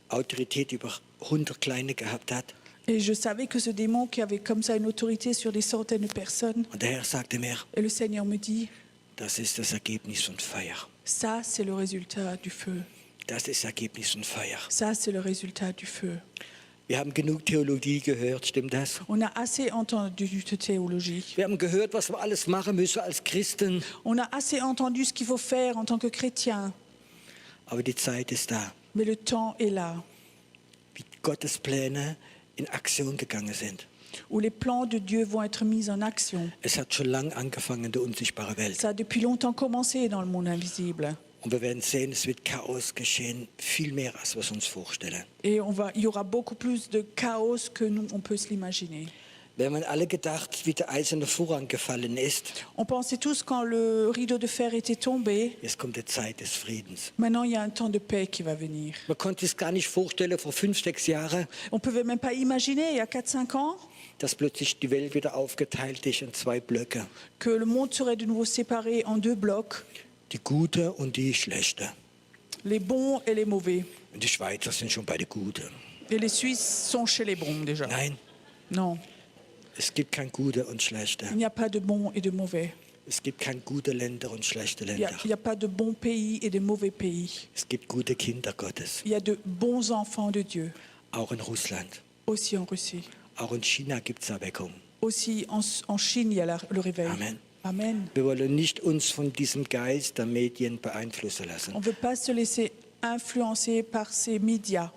S2: Autorität über 100 Kleine gehabt hat.
S3: Et je savais que ce démon qui avait comme ça une autorité sur des centaines de personnes.
S2: Und der Herr sagte mir,
S3: Et le Seigneur me dit,
S2: das ist das Ergebnis von Feuer.
S3: ça c'est le résultat du feu.
S2: Das ist das Ergebnis von Feuer.
S3: Ça c'est le résultat du feu.
S2: Wir haben genug Theologie gehört, stimmt das?
S3: On a assez entendu de théologie.
S2: Wir haben gehört, was wir alles machen müssen als Christen.
S3: On a assez entendu ce qu'il faut faire en tant que chrétien.
S2: Aber die Zeit ist da,
S3: Mais le temps est là,
S2: wie Gottes Pläne in Aktion gegangen sind.
S3: où les plans de Dieu vont être mis en action.
S2: Es hat schon lange angefangen in der unsichtbaren Welt.
S3: Ça a depuis longtemps commencé dans le monde invisible.
S2: Und wir werden sehen, es wird Chaos geschehen, viel mehr, als wir es uns vorstellen.
S3: Et il y aura beaucoup plus de chaos que nous, on peut se l'imaginer.
S2: Wir haben alle gedacht, wie der eiserne Vorhang gefallen ist.
S3: On pensait tous quand le rideau de fer était tombé,
S2: Jetzt kommt die Zeit des Friedens.
S3: maintenant il y a un temps de paix qui va venir.
S2: Man konnte es gar nicht vorstellen, vor 5, 6 Jahren,
S3: On ne pouvait même pas imaginer, il y a 4-5 ans,
S2: dass plötzlich die Welt wieder aufgeteilt ist in 2 Blöcke.
S3: que le monde serait de nouveau séparé en 2 blocs,
S2: Die gute und die schlechte.
S3: les bons et les mauvais.
S2: Und die Schweizer sind schon bei den Guten.
S3: Et les Suisses sont chez les bons déjà.
S2: Nein,
S3: Non,
S2: es gibt kein gute und schlechte.
S3: il n'y a pas de bons et de mauvais.
S2: Es gibt kein gute Länder und schlechte
S3: Il
S2: Länder.
S3: n'y a pas de bons pays et de mauvais pays.
S2: Es gibt gute Kinder Gottes.
S3: Il y a de bons enfants de Dieu,
S2: Auch in Russland.
S3: aussi en Russie.
S2: Auch in China gibt es Erweckung.
S3: Aussi en Chine, il y a le réveil.
S2: Amen.
S3: Amen.
S2: Wir wollen nicht uns von diesem Geist der Medien beeinflussen lassen,
S3: On ne veut pas se laisser influencer par ces médias,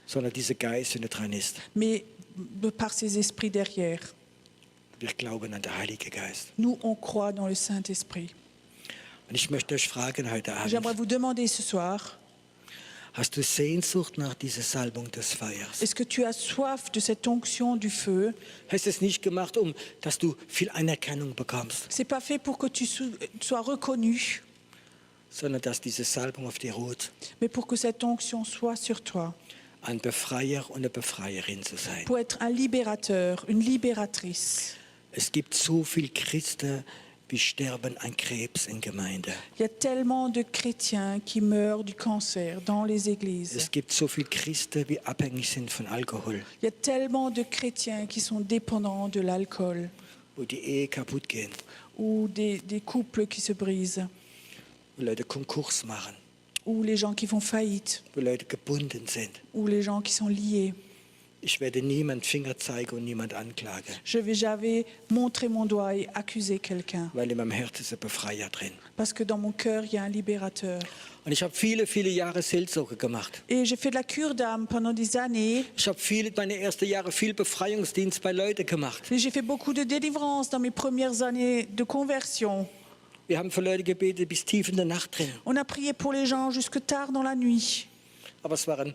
S2: sondern dieser Geist, der dran ist.
S3: mais par ces esprits derrière.
S2: Wir glauben an den Heiligen Geist.
S3: Nous, on croit dans le Saint-Esprit.
S2: Und ich möchte euch fragen heute
S3: J'aimerais
S2: Abend,
S3: vous demander ce soir,
S2: hast du Sehnsucht nach dieser Salbung des Feuers?
S3: est-ce que tu as soif de cette onction du feu?
S2: Hast du es nicht gemacht, dass du viel Anerkennung bekommst,
S3: C'est pas fait pour que tu sois reconnu,
S2: sondern dass diese Salbung auf dir ruht,
S3: mais pour que cette onction soit sur toi.
S2: ein Befreier und eine Befreierin zu sein.
S3: Pour être un libérateur, une libératrice.
S2: Es gibt so viele Christen, wie sterben an Krebs in Gemeinde.
S3: Il y a tellement de chrétiens qui meurent du cancer dans les églises.
S2: Es gibt so viele Christen, die abhängig sind von Alkohol,
S3: Il y a tellement de chrétiens qui sont dépendants de l'alcool
S2: wo die Ehe kaputt gehen,
S3: ou des couples qui se brisent
S2: wo Leute Konkurs machen,
S3: ou les gens qui font faillite
S2: wo Leute gebunden sind.
S3: ou les gens qui sont liés.
S2: Ich werde niemand Finger zeigen und niemand anklagen,
S3: Je vais jamais montrer mon doigt et accuser quelqu'un
S2: weil in meinem Herzen ist ein Befreier drin.
S3: parce que dans mon cœur, il y a un libérateur.
S2: Und ich habe viele, viele Jahre Seelsorge gemacht.
S3: Et j'ai fait de la cure d'âme pendant des années.
S2: Ich habe meine ersten Jahre viel Befreiungsdienst bei Leuten gemacht.
S3: Et j'ai fait beaucoup de délivrance dans mes premières années de conversion.
S2: Wir haben für Leute gebetet bis tief in der Nacht drin.
S3: On a prié pour les gens jusque tard dans la nuit.
S2: Aber es waren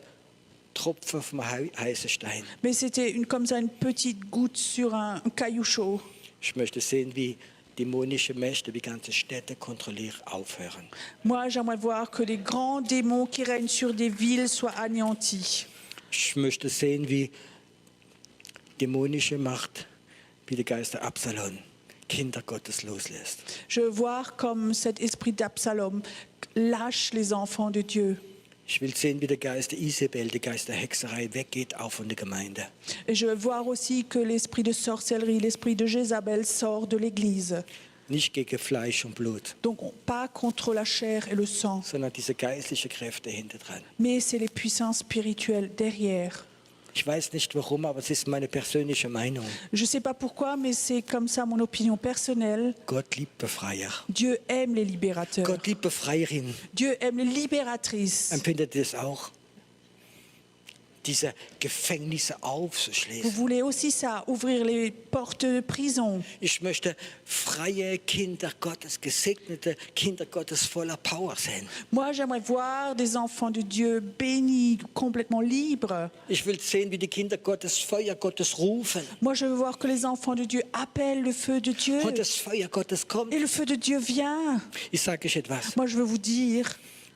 S2: Tropfen auf dem heißen Stein.
S3: Mais c'était comme ça une petite goutte sur un caillou chaud.
S2: Ich möchte sehen, wie dämonische Mächte die ganze Städte kontrollieren, aufhören.
S3: Moi, j'aimerais voir que les grands démons qui règnent sur des villes soient anéantis.
S2: Ich möchte sehen, wie dämonische Macht, wie der Geist der Absalom, Kinder Gottes loslässt.
S3: Je veux voir comme cet esprit d'Absalom lâche les enfants de Dieu.
S2: Ich will sehen, wie der Geist der Isabel, der Geist der Hexerei weggeht, auch von der Gemeinde.
S3: Et je veux voir aussi que l'esprit de sorcellerie, l'esprit de Jézabel sort de l'Église.
S2: Nicht gegen Fleisch und Blut,
S3: Donc pas contre la chair et le sang,
S2: sondern diese geistlichen Kräfte hinter dran.
S3: mais c'est les puissances spirituelles derrière.
S2: Ich weiß nicht warum, aber es ist meine persönliche Meinung.
S3: Je ne sais pas pourquoi, mais c'est comme ça mon opinion personnelle.
S2: Gott liebt Befreier.
S3: Dieu aime les libérateurs.
S2: Gott liebt Befreierin.
S3: Dieu aime les libératrices.
S2: Empfindet ihr das auch? Diese Gefängnisse
S3: Vous
S2: aufzuschließen.
S3: voulez aussi ça, ouvrir les portes de prison.
S2: Ich möchte freie Kinder Gottes, gesegnete Kinder Gottes voller Power sehen.
S3: Moi, j'aimerais voir des enfants de Dieu bénis, complètement libres.
S2: Ich will sehen, wie die Kinder Gottes Feuer Gottes rufen.
S3: Moi, je veux voir que les enfants de Dieu appellent le feu de Dieu.
S2: Und das Feuer Gottes kommt.
S3: Et le feu de Dieu vient.
S2: Ich sage euch etwas.
S3: Moi, je veux vous dire,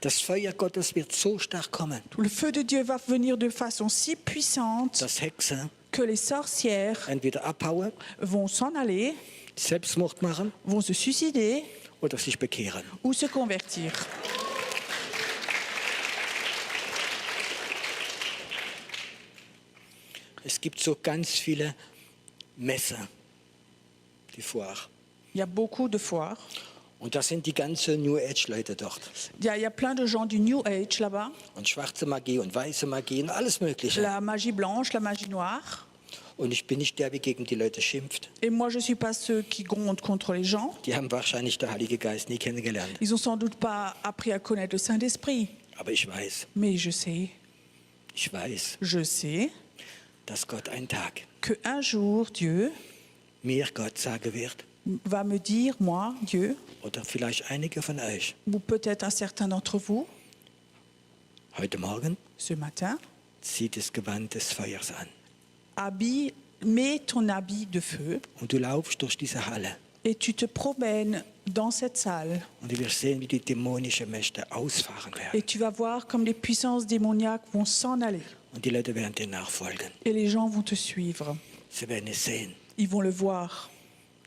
S2: Das Feuer Gottes wird so stark kommen,
S3: le feu de Dieu va venir de façon si puissante
S2: dass Hexen
S3: que les sorcières
S2: entweder abhauen,
S3: vont s'en aller,
S2: Selbstmord machen
S3: vont se suicider
S2: oder sich bekehren.
S3: ou se convertir.
S2: Es gibt so ganz viele Messer, die Foire.
S3: Il y a beaucoup de foires.
S2: Und das sind die ganzen New Age-Leute dort.
S3: Il y a plein de gens du New Age là-bas.
S2: Und schwarze Magie und weiße Magie und alles Mögliche.
S3: La magie blanche, la magie noire.
S2: Und ich bin nicht der, der gegen die Leute schimpft.
S3: Et moi, je ne suis pas ceux qui grondent contre les gens.
S2: Die haben wahrscheinlich der Heilige Geist nie kennengelernt.
S3: Ils n'ont sans doute pas appris à connaître le Saint-Esprit.
S2: Aber ich weiß,
S3: Mais je sais
S2: dass Gott einen Tag
S3: qu'un jour, Dieu
S2: mir Gott sagen wird,
S3: va me dire, moi, Dieu,
S2: oder vielleicht einige von euch,
S3: ou peut-être un certain d'entre vous,
S2: heute Morgen
S3: ce matin,
S2: zieht das Gewand des Feuers an.
S3: mets ton habit de feu
S2: Und du laufst durch diese Halle.
S3: et tu te promènes dans cette salle.
S2: Und du wirst sehen, wie die dämonischen Mächte ausfahren werden.
S3: Et tu vas voir comme les puissances démoniaques vont s'en aller.
S2: Und die Leute werden dir nachfolgen.
S3: Et les gens vont te suivre.
S2: Sie werden es sehen.
S3: Ils vont le voir.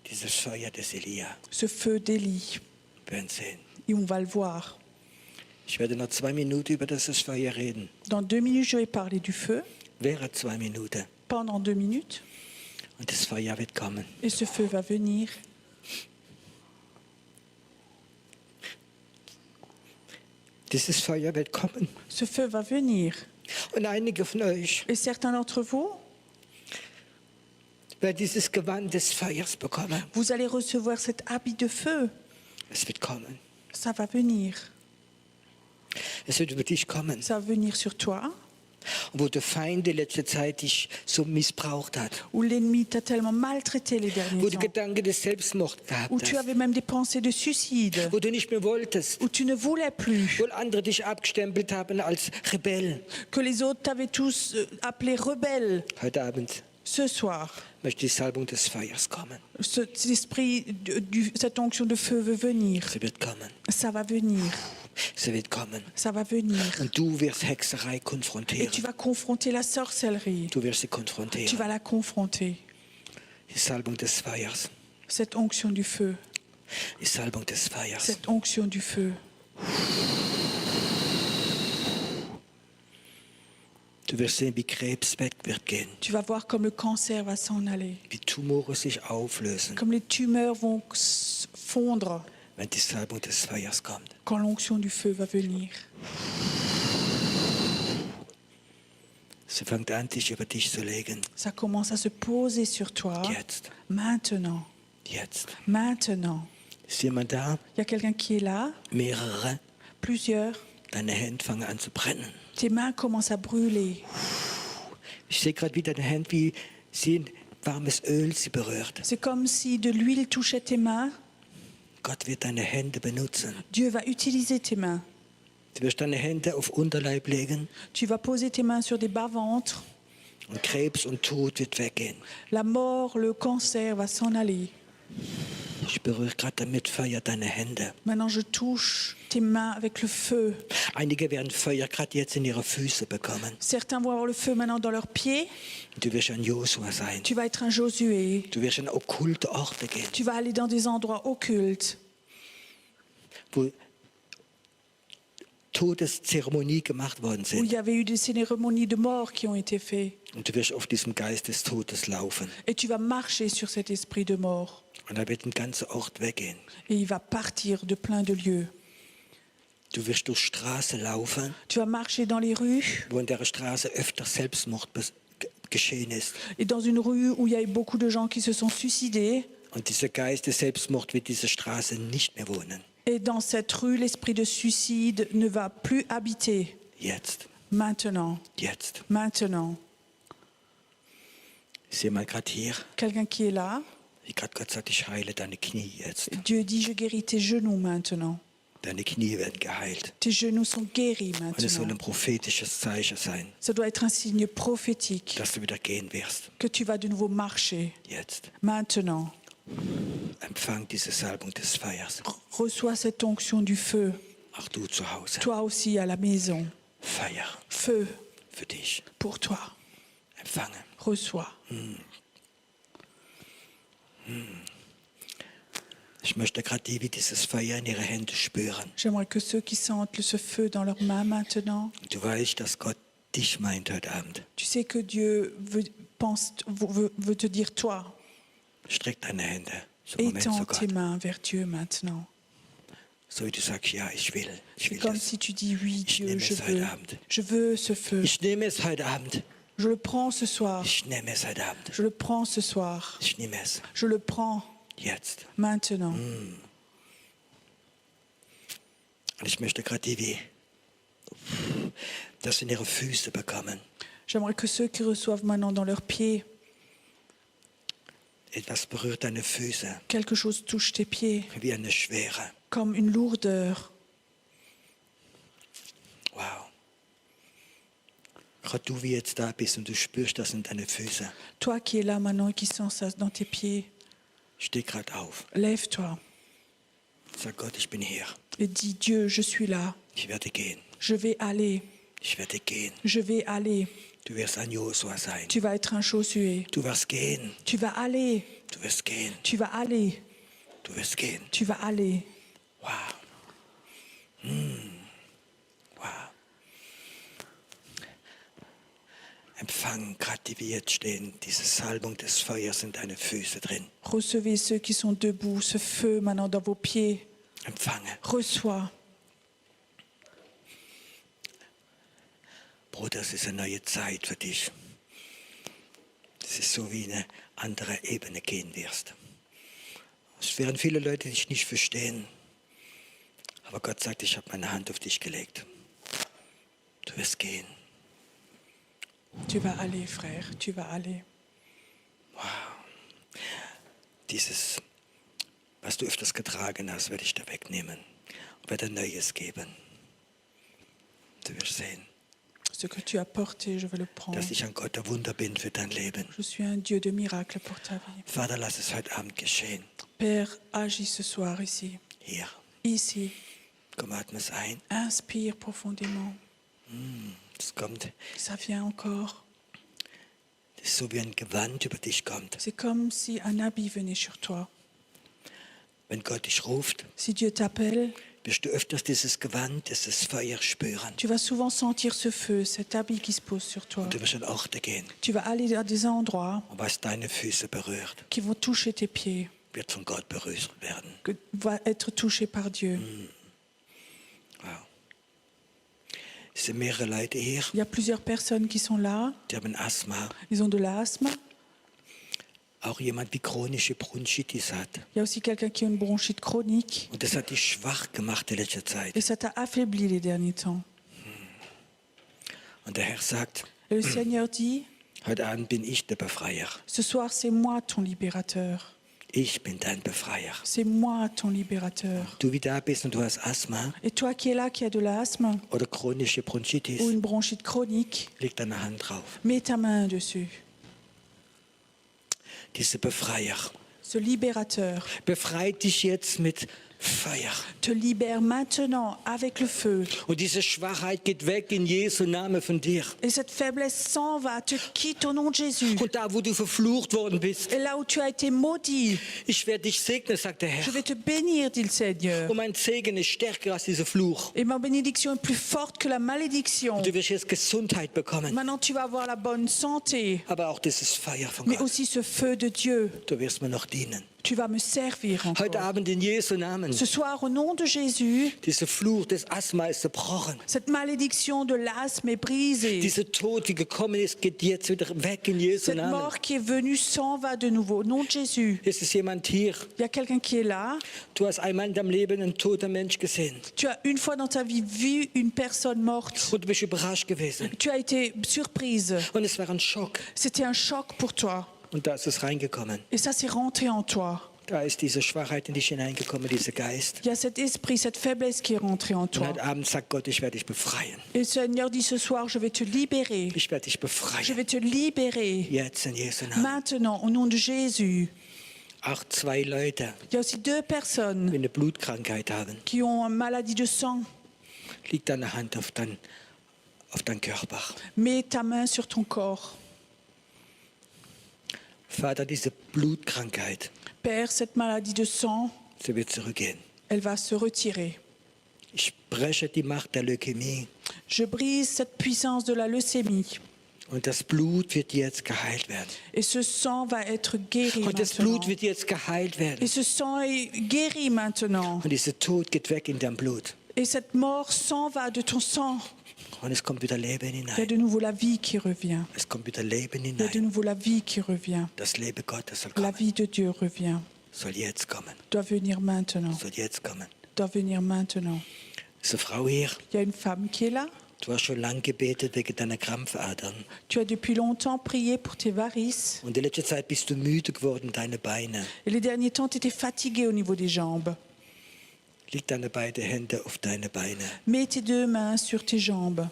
S2: Dieses Feuer des Elia.
S3: Ce feu d'Élie.
S2: Werden sehen.
S3: Et on va le voir.
S2: Ich werde noch 2 Minuten über dieses Feuer reden.
S3: Dans 2 minutes, je vais parler du feu.
S2: Wäre 2 Minuten.
S3: Pendant 2 minutes.
S2: Und das Feuer wird kommen.
S3: Et ce feu va venir.
S2: Dieses Feuer wird kommen.
S3: Ce feu va venir.
S2: Und einige von euch
S3: Et certains d'entre vous,
S2: werden dieses Gewand des Feuers bekommen.
S3: vous allez recevoir cet habit de feu.
S2: Es wird kommen.
S3: Ça va venir.
S2: Es wird über dich kommen.
S3: Ça va venir sur toi.
S2: Wo der Feind die letzte Zeit dich so missbraucht hat.
S3: Où l'ennemi t'a tellement maltraité les derniers
S2: Wo du
S3: temps.
S2: Gedanken des Selbstmords gehabt
S3: Où tu
S2: hast.
S3: avais même des pensées de suicide.
S2: Wo du nicht mehr wolltest.
S3: Où tu ne voulais plus.
S2: Wo andere dich abgestempelt haben als Rebell.
S3: Que les autres t'avaient tous appelé rebelle.
S2: Heute Abend
S3: Ce soir,
S2: möchte die Salbung des Feuers kommen.
S3: cet esprit, cette onction de feu veut venir.
S2: Sie wird kommen.
S3: Ça va venir.
S2: Sie wird kommen.
S3: Ça va venir.
S2: Und du wirst Hexerei
S3: Et
S2: konfrontieren.
S3: tu vas confronter la sorcellerie.
S2: Du wirst sie
S3: Tu
S2: konfrontieren.
S3: vas la confronter.
S2: Die Salbung des Feuers.
S3: Cette onction du feu.
S2: Die Salbung des Feuers.
S3: Cette onction du feu.
S2: Du wirst sehen, wie Krebs weg wird gehen.
S3: Tu vas voir comme le cancer va s'en aller.
S2: Wie Tumore sich auflösen,
S3: Comme les tumeurs vont fondre
S2: wenn die Salbung des Feuers kommt.
S3: quand l'onction du feu va venir.
S2: Sie fängt an, sich über dich zu legen.
S3: Ça commence à se poser sur toi.
S2: Jetzt.
S3: Maintenant.
S2: Jetzt.
S3: Maintenant.
S2: Ist jemand da?
S3: Il y a quelqu'un qui est là.
S2: Mehrere.
S3: Plusieurs.
S2: Deine Hände fangen an zu brennen.
S3: Tes mains commencent à brûler.
S2: Ich sehe gerade, wie deine Hände, wie sie warmes Öl sie berührt.
S3: C'est comme si de l'huile touchait tes mains.
S2: Gott wird deine Hände benutzen.
S3: Dieu va utiliser tes mains.
S2: Du wirst deine Hände auf Unterleib legen
S3: Tu vas poser tes mains sur des bas-ventres.
S2: und Krebs und Tod wird weggehen.
S3: La mort, le cancer va s'en aller.
S2: Ich berühre gerade damit Feuer deine Hände.
S3: Maintenant, je touche tes mains avec le feu.
S2: Einige werden Feuer gerade jetzt in ihre Füße bekommen.
S3: Certains vont avoir le feu maintenant dans leurs pieds.
S2: Du wirst ein Josua sein.
S3: Tu vas être un Josué.
S2: Du wirst in okkulte Orte gehen,
S3: Tu vas aller dans des endroits occultes
S2: wo Todeszeremonie gemacht worden
S3: où il
S2: sind.
S3: y avait eu des cérémonies de mort qui ont été faites.
S2: Und du wirst auf diesem Geist des Todes laufen.
S3: Et tu vas marcher sur cet esprit de mort.
S2: Und da wird ein ganzer Ort weggehen.
S3: Et il va partir de plein de lieux.
S2: Du wirst durch Straßen laufen,
S3: Tu vas marcher dans les rues
S2: wo in der Straße öfter Selbstmord geschehen ist.
S3: et dans une rue où il y a eu beaucoup de gens qui se sont suicidés.
S2: Und dieser Geist des Selbstmords wird diese Straße nicht mehr wohnen.
S3: Et dans cette rue, l'esprit de suicide ne va plus habiter.
S2: Jetzt,
S3: Maintenant,
S2: jetzt.
S3: maintenant.
S2: Ich sehe mal gerade hier,
S3: Quelqu'un qui est là,
S2: wie gerade Gott sagt, ich heile deine Knie jetzt.
S3: Dieu dit, je guéris tes genoux maintenant.
S2: Deine Knie werden geheilt.
S3: Tes genoux sont guéris
S2: Und es soll
S3: maintenant.
S2: ein prophetisches Zeichen sein,
S3: Ça doit être un signe prophétique
S2: dass du wieder gehen wirst.
S3: que tu vas de nouveau marcher.
S2: Jetzt.
S3: Maintenant,
S2: Empfang diese Salbung des Feuers.
S3: reçois cette onction du feu.
S2: Auch du zu Hause.
S3: Toi aussi à la maison.
S2: Feuer
S3: Feu
S2: für dich.
S3: pour toi.
S2: Empfange.
S3: Reçois.
S2: Ich möchte gerade die, wie dieses Feuer in ihre Hände spüren.
S3: J'aimerais que ceux qui sentent ce feu dans leurs mains maintenant,
S2: Du weißt, dass Gott dich meint heute Abend.
S3: tu sais que Dieu veut te dire toi.
S2: Streck deine Hände. So Moment zu
S3: Étends tes
S2: Gott.
S3: mains vers Dieu maintenant.
S2: So wie du sagst, ja, ich will
S3: C'est comme
S2: das.
S3: si tu dis oui,
S2: Ich
S3: Dieu,
S2: nehme
S3: je
S2: es heute
S3: veux.
S2: Abend.
S3: Je veux ce feu.
S2: Ich nehme es heute Abend.
S3: Je le prends ce soir.
S2: Ich nehme es heute Abend.
S3: Je le prends ce soir.
S2: Ich nehme es
S3: Je le prends
S2: jetzt.
S3: maintenant.
S2: Und ich möchte gerade die, wie das in ihre Füße bekommen.
S3: J'aimerais que ceux qui reçoivent maintenant dans leurs pieds,
S2: Etwas berührt deine Füße,
S3: quelque chose touche tes pieds,
S2: wie eine Schwere.
S3: comme une lourdeur.
S2: Wow. Gerade du, wie jetzt da bist und du spürst das in deine Füße.
S3: Toi qui es là maintenant et qui sens ça dans tes pieds,
S2: Steh gerade auf.
S3: lève-toi
S2: Sag Gott, ich bin hier.
S3: et dis Dieu, je suis là.
S2: Ich werde gehen.
S3: Je vais aller.
S2: Ich werde gehen.
S3: Je vais aller.
S2: Du wirst ein Josua sein.
S3: Tu vas être un Josué.
S2: Du wirst gehen.
S3: Tu vas aller.
S2: Du wirst gehen.
S3: Tu vas aller.
S2: Du wirst gehen.
S3: Tu vas aller.
S2: Wow. Wow. Empfang gerade die wir jetzt stehen. Diese Salbung des Feuers in deine Füße drin.
S3: Recevez ceux qui sont debout, ce feu maintenant dans vos pieds.
S2: Empfange.
S3: Reçois.
S2: Bruder, es ist eine neue Zeit für dich. Es ist so wie eine andere Ebene gehen wirst. Es werden viele Leute dich nicht verstehen. Aber Gott sagt, ich habe meine Hand auf dich gelegt. Du wirst gehen.
S3: Tu vas aller, frère. Tu vas aller.
S2: Dieses, was du öfters getragen hast, werde ich da wegnehmen und werde Neues geben. Du wirst sehen,
S3: Ce que tu as porté, je vais le prendre.
S2: dass ich ein Gott der Wunder bin für dein Leben.
S3: Je suis un Dieu de miracle pour ta vie.
S2: Vater, lass es heute Abend geschehen.
S3: Père, agis ce soir ici.
S2: Hier,
S3: Ici.
S2: komm, atme es ein.
S3: Inspire profondément.
S2: Es kommt,
S3: Ça vient encore.
S2: es ist so wie ein Gewand über dich kommt.
S3: C'est comme si un habit venait sur toi.
S2: Wenn Gott dich ruft,
S3: Si Dieu t'appelle,
S2: wirst du öfters dieses Gewand, dieses Feuer spüren.
S3: tu vas souvent sentir ce feu, cet habit qui se pose sur toi.
S2: Und du wirst an Orte gehen.
S3: Tu vas aller à des endroits
S2: Und was deine Füße berührt,
S3: qui vont toucher tes pieds,
S2: wird von Gott berührt werden.
S3: que va être touché par Dieu.
S2: Wow. Es sind mehrere Leute hier,
S3: Il y a plusieurs personnes qui sont là.
S2: die haben Asthma.
S3: Ils ont de l'asthme.
S2: Auch jemand wie chronische Bronchitis hat.
S3: Il y a aussi quelqu'un qui a une bronchite chronique.
S2: Und das hat dich schwach gemacht in letzter Zeit.
S3: Et ça t'a affaibli les derniers temps.
S2: Und der Herr sagt,
S3: Et le Seigneur dit,
S2: heute Abend bin ich der Befreier.
S3: ce soir c'est moi ton libérateur.
S2: Ich bin dein Befreier.
S3: C'est moi ton libérateur.
S2: Du wie da bist und du hast Asthma
S3: Et toi qui es là, qui as de l'asthme
S2: oder chronische Bronchitis,
S3: ou une bronchite chronique,
S2: leg deine Hand drauf.
S3: mets ta main dessus.
S2: Dieser Befreier
S3: Ce libérateur
S2: befreit dich jetzt mit Feuer.
S3: te libère maintenant avec le feu.
S2: Und diese Schwachheit geht weg in Jesu Namen von dir.
S3: Et cette faiblesse s'en va, te quitte au nom de Jésus.
S2: Und da, wo du verflucht worden bist,
S3: Et là où tu as été maudit,
S2: ich werde dich segnen, sagt der
S3: je
S2: Herr.
S3: vais te bénir, dit le Seigneur.
S2: Und mein Segen ist stärker als dieser Fluch.
S3: Et ma bénédiction est plus forte que la malédiction.
S2: Du wirst jetzt Gesundheit bekommen,
S3: Maintenant, tu vas avoir la bonne santé,
S2: aber auch dieses Feuer von
S3: mais
S2: Gott.
S3: aussi ce feu de Dieu.
S2: Du wirst mir noch dienen.
S3: Tu vas me servir
S2: Heute
S3: encore.
S2: Abend in Jesu Namen.
S3: Ce soir, au nom de Jésus,
S2: Dieser Fluch des Asthma ist zerbrochen.
S3: cette malédiction de l'asthme est brisée.
S2: Dieser Tod, die gekommen ist, geht jetzt wieder weg in Jesu
S3: Cette
S2: Namen.
S3: mort qui est venue s'en va de nouveau. Au nom de Jésus.
S2: Ist es jemand hier?
S3: Il y a quelqu'un qui est là.
S2: Du hast einmal in deinem Leben einen toten Mensch gesehen.
S3: Tu as une fois dans ta vie vu une personne morte.
S2: Und du bist überrascht gewesen.
S3: Tu as été surprise.
S2: Und es war ein Schock.
S3: C'était un choc pour toi.
S2: Und da ist es reingekommen.
S3: Et ça, c'est rentré en toi.
S2: Da ist diese Schwachheit in dich hineingekommen, dieser Geist.
S3: Il y a cet esprit, cette faiblesse qui est rentrée en
S2: Und
S3: toi.
S2: heute Abend sagt Gott, ich werde dich befreien.
S3: Et le Seigneur dit ce soir, je vais te libérer.
S2: Ich werde dich
S3: Je
S2: befreien.
S3: vais te libérer.
S2: Jetzt in Jesu Namen.
S3: Maintenant, au nom de Jésus.
S2: Auch zwei Leute,
S3: Il y a aussi deux
S2: die
S3: personnes
S2: eine Blutkrankheit haben.
S3: qui ont une maladie de sang.
S2: Leg deine Hand auf dein Körper.
S3: Mets ta main sur ton corps.
S2: Vater, diese Blutkrankheit,
S3: Père, cette maladie de sang,
S2: sie wird zurückgehen.
S3: elle va se retirer.
S2: Ich breche die Macht der Leukämie
S3: Je brise cette puissance de la leucémie.
S2: und das Blut wird jetzt geheilt werden.
S3: Et ce sang va être guéri
S2: Und das
S3: maintenant.
S2: Blut wird jetzt geheilt
S3: Et
S2: werden.
S3: ce sang est guéri maintenant.
S2: Und dieser Tod geht weg in dein Blut.
S3: Et cette mort s'en va de ton sang.
S2: Und es kommt wieder Leben
S3: Il y a
S2: hinein.
S3: de nouveau la vie qui revient.
S2: Es kommt wieder Leben
S3: Il y a de
S2: hinein.
S3: nouveau la vie qui revient.
S2: Das Leben Gottes soll
S3: La
S2: kommen.
S3: vie de Dieu revient.
S2: Soll jetzt kommen.
S3: Doit venir maintenant.
S2: Soll jetzt kommen.
S3: Doit venir maintenant.
S2: Ist eine Frau hier?
S3: Il y a une femme qui est là.
S2: Du hast schon lange gebetet wegen deiner Krampfadern.
S3: Tu as depuis longtemps prié pour tes varices.
S2: Und in letzter Zeit bist du müde geworden, deine Beine.
S3: Et les derniers temps, tu étais fatigué au niveau des jambes.
S2: Leg deine beiden Hände auf deine Beine.
S3: Mets tes deux mains sur tes jambes.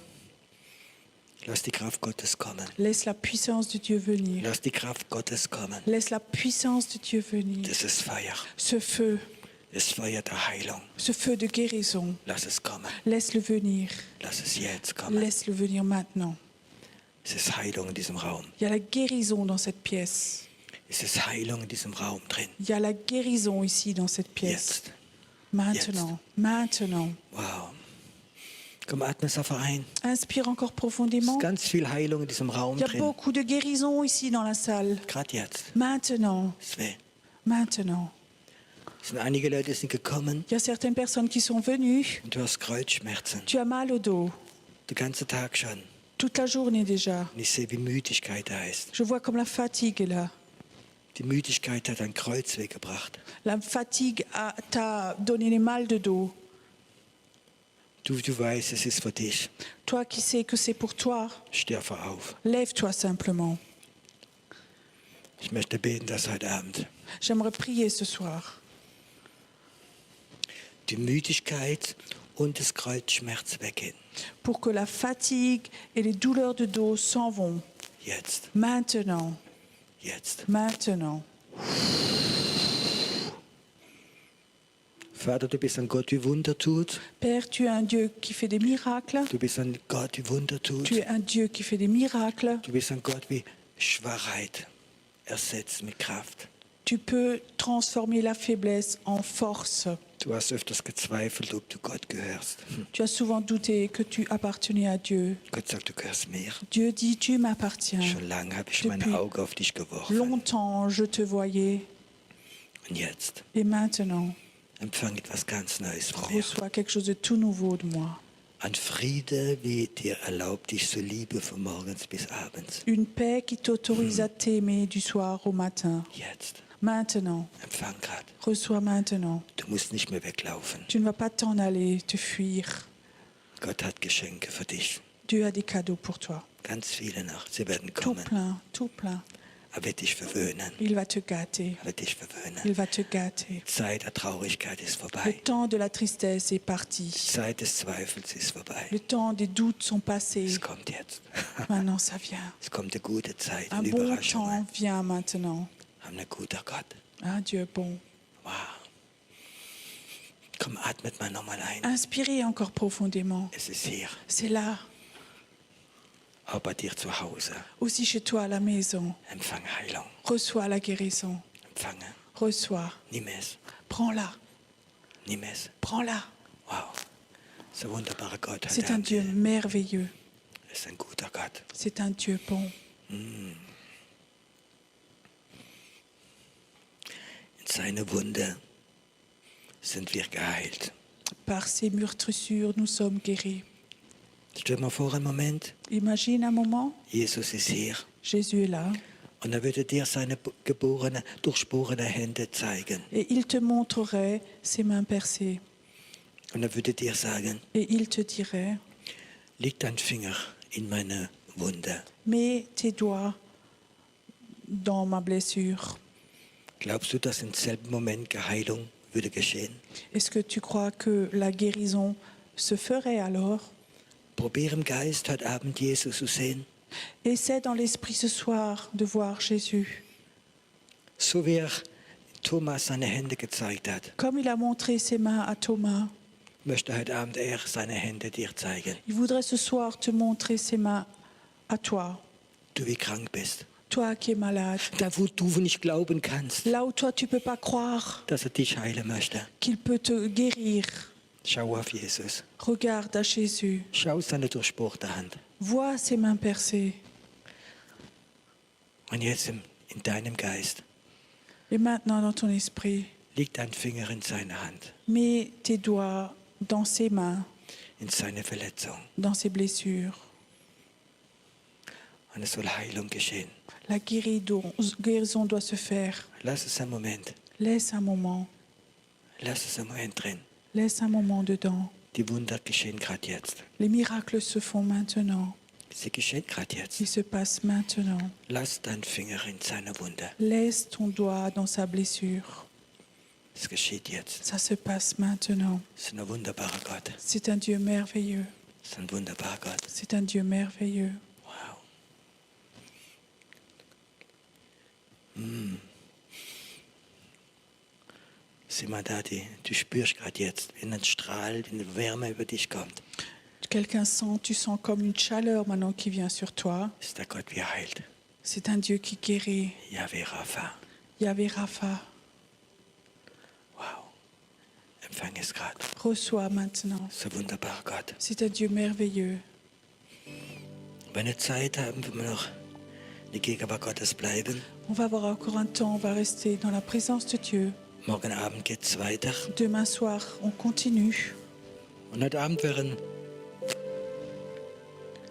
S2: Lass die Kraft Gottes kommen.
S3: Laisse la puissance de Dieu venir.
S2: Lass die Kraft Gottes kommen.
S3: Laisse la puissance de Dieu venir.
S2: Das ist Feuer.
S3: Ce feu,
S2: Das Feuer der Heilung.
S3: ce feu de guérison,
S2: Lass es kommen.
S3: laisse-le venir.
S2: Lass es jetzt kommen.
S3: Laisse-le venir maintenant.
S2: Es ist Heilung in diesem Raum.
S3: Il y a la guérison dans cette pièce.
S2: Es ist Heilung in diesem Raum drin.
S3: Il y a la guérison ici dans cette pièce.
S2: Jetzt.
S3: Maintenant, maintenant.
S2: Wow. Komm, atme es einfach ein.
S3: Inspire encore
S2: Es
S3: profondément.
S2: ist ganz viel Heilung in diesem Raum
S3: Il y a
S2: drin.
S3: beaucoup de guérison ici dans la salle.
S2: Gerade jetzt.
S3: Maintenant,
S2: Es weh.
S3: maintenant.
S2: Es sind einige Leute, die sind gekommen
S3: Il y a certaines personnes qui sont venues.
S2: und du hast Kreuzschmerzen.
S3: Tu as mal au dos,
S2: Den ganzen Tag schon.
S3: toute la journée déjà.
S2: Und ich sehe, wie Müdigkeit da ist.
S3: Je vois comme la fatigue est là.
S2: Die Müdigkeit hat ein Kreuz weggebracht.
S3: La fatigue t'a donné les mal de dos.
S2: Du weißt, es ist für dich.
S3: Toi qui sais que c'est pour toi,
S2: Steh einfach auf.
S3: lève-toi simplement.
S2: Ich möchte beten, dass heute Abend
S3: J'aimerais prier ce soir.
S2: die Müdigkeit und das Kreuzschmerz weggehen.
S3: Pour que la fatigue et les douleurs de dos s'en vont.
S2: Jetzt.
S3: Maintenant,
S2: Jetzt.
S3: maintenant.
S2: Vater, du bist ein Gott, wie Wunder tut.
S3: Père, tu es un Dieu qui fait des miracles.
S2: Du bist ein Gott, wie Wunder tut.
S3: Tu es un Dieu qui fait des miracles.
S2: Du bist ein Gott, wie Schwachheit ersetzt mit Kraft.
S3: Tu peux transformer la faiblesse en force.
S2: Du hast öfters gezweifelt, ob du Gott gehörst.
S3: Tu as souvent douté que tu appartenais à Dieu.
S2: Gott sagt, du gehörst mir.
S3: Dieu dit, tu m'appartiens.
S2: Schon lange habe ich
S3: Depuis
S2: meine Augen auf dich geworfen.
S3: Longtemps, je te voyais.
S2: Und jetzt
S3: Et maintenant,
S2: empfang etwas ganz Neues von mir.
S3: reçois quelque chose de tout nouveau de moi.
S2: Ein Friede, wie dir erlaubt, dich zu lieben von morgens bis abends.
S3: Une paix qui t'autorise à t'aimer du soir au matin.
S2: Jetzt.
S3: Maintenant,
S2: Empfang gerade.
S3: reçois maintenant.
S2: Du musst nicht mehr weglaufen.
S3: Tu ne vas pas t'en aller, te fuir.
S2: Gott hat Geschenke für dich.
S3: Dieu a des cadeaux pour toi.
S2: Ganz viele noch. Sie werden
S3: Tout
S2: kommen.
S3: plein, tout plein.
S2: Er wird dich verwöhnen.
S3: Il va te gâter.
S2: Er wird dich verwöhnen.
S3: Il va te gâter.
S2: Die Zeit der Traurigkeit ist
S3: Le
S2: vorbei.
S3: temps de la tristesse est parti.
S2: Die Zeit des Zweifels ist vorbei.
S3: Le temps des doutes sont passés.
S2: Es kommt jetzt.
S3: Maintenant, ça vient.
S2: Es kommt eine gute Zeit
S3: Un
S2: und
S3: bon
S2: Überraschungen.
S3: temps vient maintenant.
S2: Wir haben einen guten Gott.
S3: Un Dieu bon.
S2: Wow. Komm, atmet mal nochmal ein.
S3: Inspirez encore profondément.
S2: Es ist hier.
S3: C'est là,
S2: Auch bei dir zu Hause.
S3: aussi chez toi à la maison.
S2: Empfang Heilung.
S3: Reçois la guérison.
S2: Empfange.
S3: Reçois.
S2: Nimm es.
S3: Prends-la.
S2: Nimm es.
S3: Prends-la.
S2: Wow. So ein wunderbarer Gott.
S3: C'est un Dieu merveilleux.
S2: Es ist ein guter Gott.
S3: C'est un Dieu bon.
S2: In seine Wunde sind wir geheilt.
S3: Par ses meurtrissures, nous sommes guéris.
S2: Stell dir mal vor, einen Moment,
S3: Imagine un moment,
S2: Jesus ist hier
S3: Jésus est là
S2: und er würde dir seine durchbohrene Hände zeigen.
S3: et il te montrerait ses mains percées.
S2: Und er würde dir sagen,
S3: Et il te dirait,
S2: leg deinen Finger in meine Wunde.
S3: mets tes doigts dans ma blessure.
S2: Glaubst du, dass im selben Moment Heilung würde geschehen?
S3: Est-ce que tu crois que la guérison se ferait alors?
S2: Probier im Geist heute Abend Jesus zu sehen,
S3: Essaie dans l'esprit ce soir de voir Jésus.
S2: so wie er Thomas seine Hände gezeigt hat.
S3: Comme il a montré ses mains à Thomas,
S2: Möchte heute Abend er seine Hände dir zeigen.
S3: il voudrait ce soir te montrer ses mains à toi.
S2: Du wie krank bist.
S3: Toi qui es malade.
S2: Da wo du nicht glauben kannst,
S3: Là où toi tu ne peux pas croire
S2: dass er dich heilen möchte.
S3: qu'il peut te guérir.
S2: Schau auf Jesus.
S3: Regarde à Jésus.
S2: Schau seine durchbohrte Hand.
S3: Vois ses mains percées.
S2: Und jetzt in deinem Geist,
S3: Et maintenant dans ton esprit,
S2: leg dein Finger in seine Hand,
S3: mets tes doigts dans ses mains,
S2: in seine Verletzung.
S3: dans ses blessures.
S2: Und es soll Heilung geschehen.
S3: La guérison doit se faire.
S2: Lass es einen Moment.
S3: Laisse un moment.
S2: Lass es einen Moment drin.
S3: Laisse un moment dedans.
S2: Die Wunder geschehen gerade jetzt.
S3: Les miracles se font maintenant.
S2: Sie geschehen gerade jetzt.
S3: Ils se passent maintenant.
S2: Lass deinen Finger in seine Wunde.
S3: Laisse ton doigt dans sa blessure.
S2: Es geschieht jetzt.
S3: Ça se passe maintenant.
S2: Es ist ein wunderbarer Gott.
S3: C'est un Dieu merveilleux.
S2: Es ist ein wunderbarer Gott.
S3: C'est un Dieu merveilleux.
S2: Wow. Sieh mal da, du spürst gerade jetzt, wenn ein Strahl, wenn eine Wärme über dich kommt.
S3: Quelqu'un sent, tu sens comme une chaleur maintenant qui vient sur toi.
S2: Ist der Gott, wie er heilt.
S3: C'est un Dieu qui guérit.
S2: Yahweh Rapha.
S3: Yahvé Rapha.
S2: Wow. Empfang es gerade.
S3: Reçois maintenant.
S2: So ein wunderbarer Gott.
S3: C'est un Dieu merveilleux.
S2: Wenn wir Zeit haben, wenn wir noch in der Gegenwart Gottes bleiben.
S3: On va avoir encore un temps, on va rester dans la présence de Dieu.
S2: Morgen Abend geht's weiter.
S3: Demain soir, on continue.
S2: Und heute Abend werden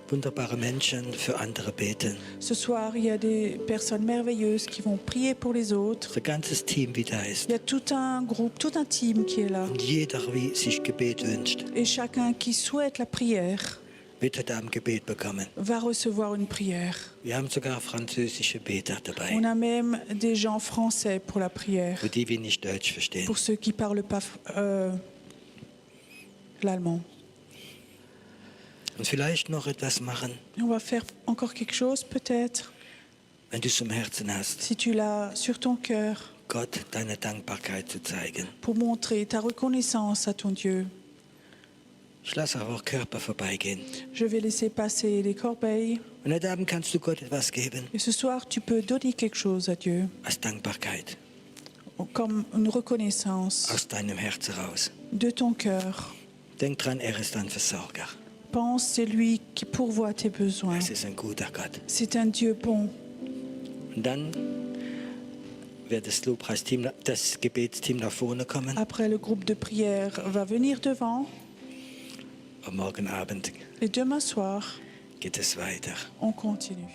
S2: wunderbare Menschen für andere beten.
S3: Ce soir, il y a des personnes merveilleuses qui vont prier pour les autres.
S2: Das ganze Team, wie da ist.
S3: Il y a tout un groupe, tout un team qui est là.
S2: Und jeder, wie sich Gebet wünscht,
S3: Et chacun qui souhaite la prière
S2: wird heute Abend Gebet bekommen.
S3: va recevoir une prière.
S2: Wir haben sogar französische Beter dabei,
S3: On a même des gens français pour la prière,
S2: für die wir nicht Deutsch verstehen.
S3: pour ceux qui ne parlent pas l'allemand.
S2: Und vielleicht noch etwas machen,
S3: Et on va faire encore quelque chose peut-être,
S2: wenn du es zum Herzen hast,
S3: si tu l'as sur ton cœur,
S2: Gott deine Dankbarkeit zu zeigen.
S3: pour montrer ta reconnaissance à ton Dieu.
S2: Ich lasse auch Körper vorbeigehen.
S3: Je vais laisser passer les corbeilles.
S2: Und heute Abend kannst du Gott etwas geben
S3: Et ce soir, tu peux donner quelque chose à Dieu,
S2: als Dankbarkeit,
S3: comme une reconnaissance
S2: aus deinem Herz heraus.
S3: de ton cœur.
S2: Denk dran, er ist ein Versorger.
S3: Pense, c'est lui qui pourvoit tes besoins.
S2: Es ist ein guter Gott.
S3: C'est un Dieu bon.
S2: Und dann wird das Lobpreisteam, das Gebetsteam nach vorne kommen.
S3: Après, le groupe de prière va venir devant.
S2: Und morgen Abend
S3: Et demain soir,
S2: geht es weiter.
S3: on continue.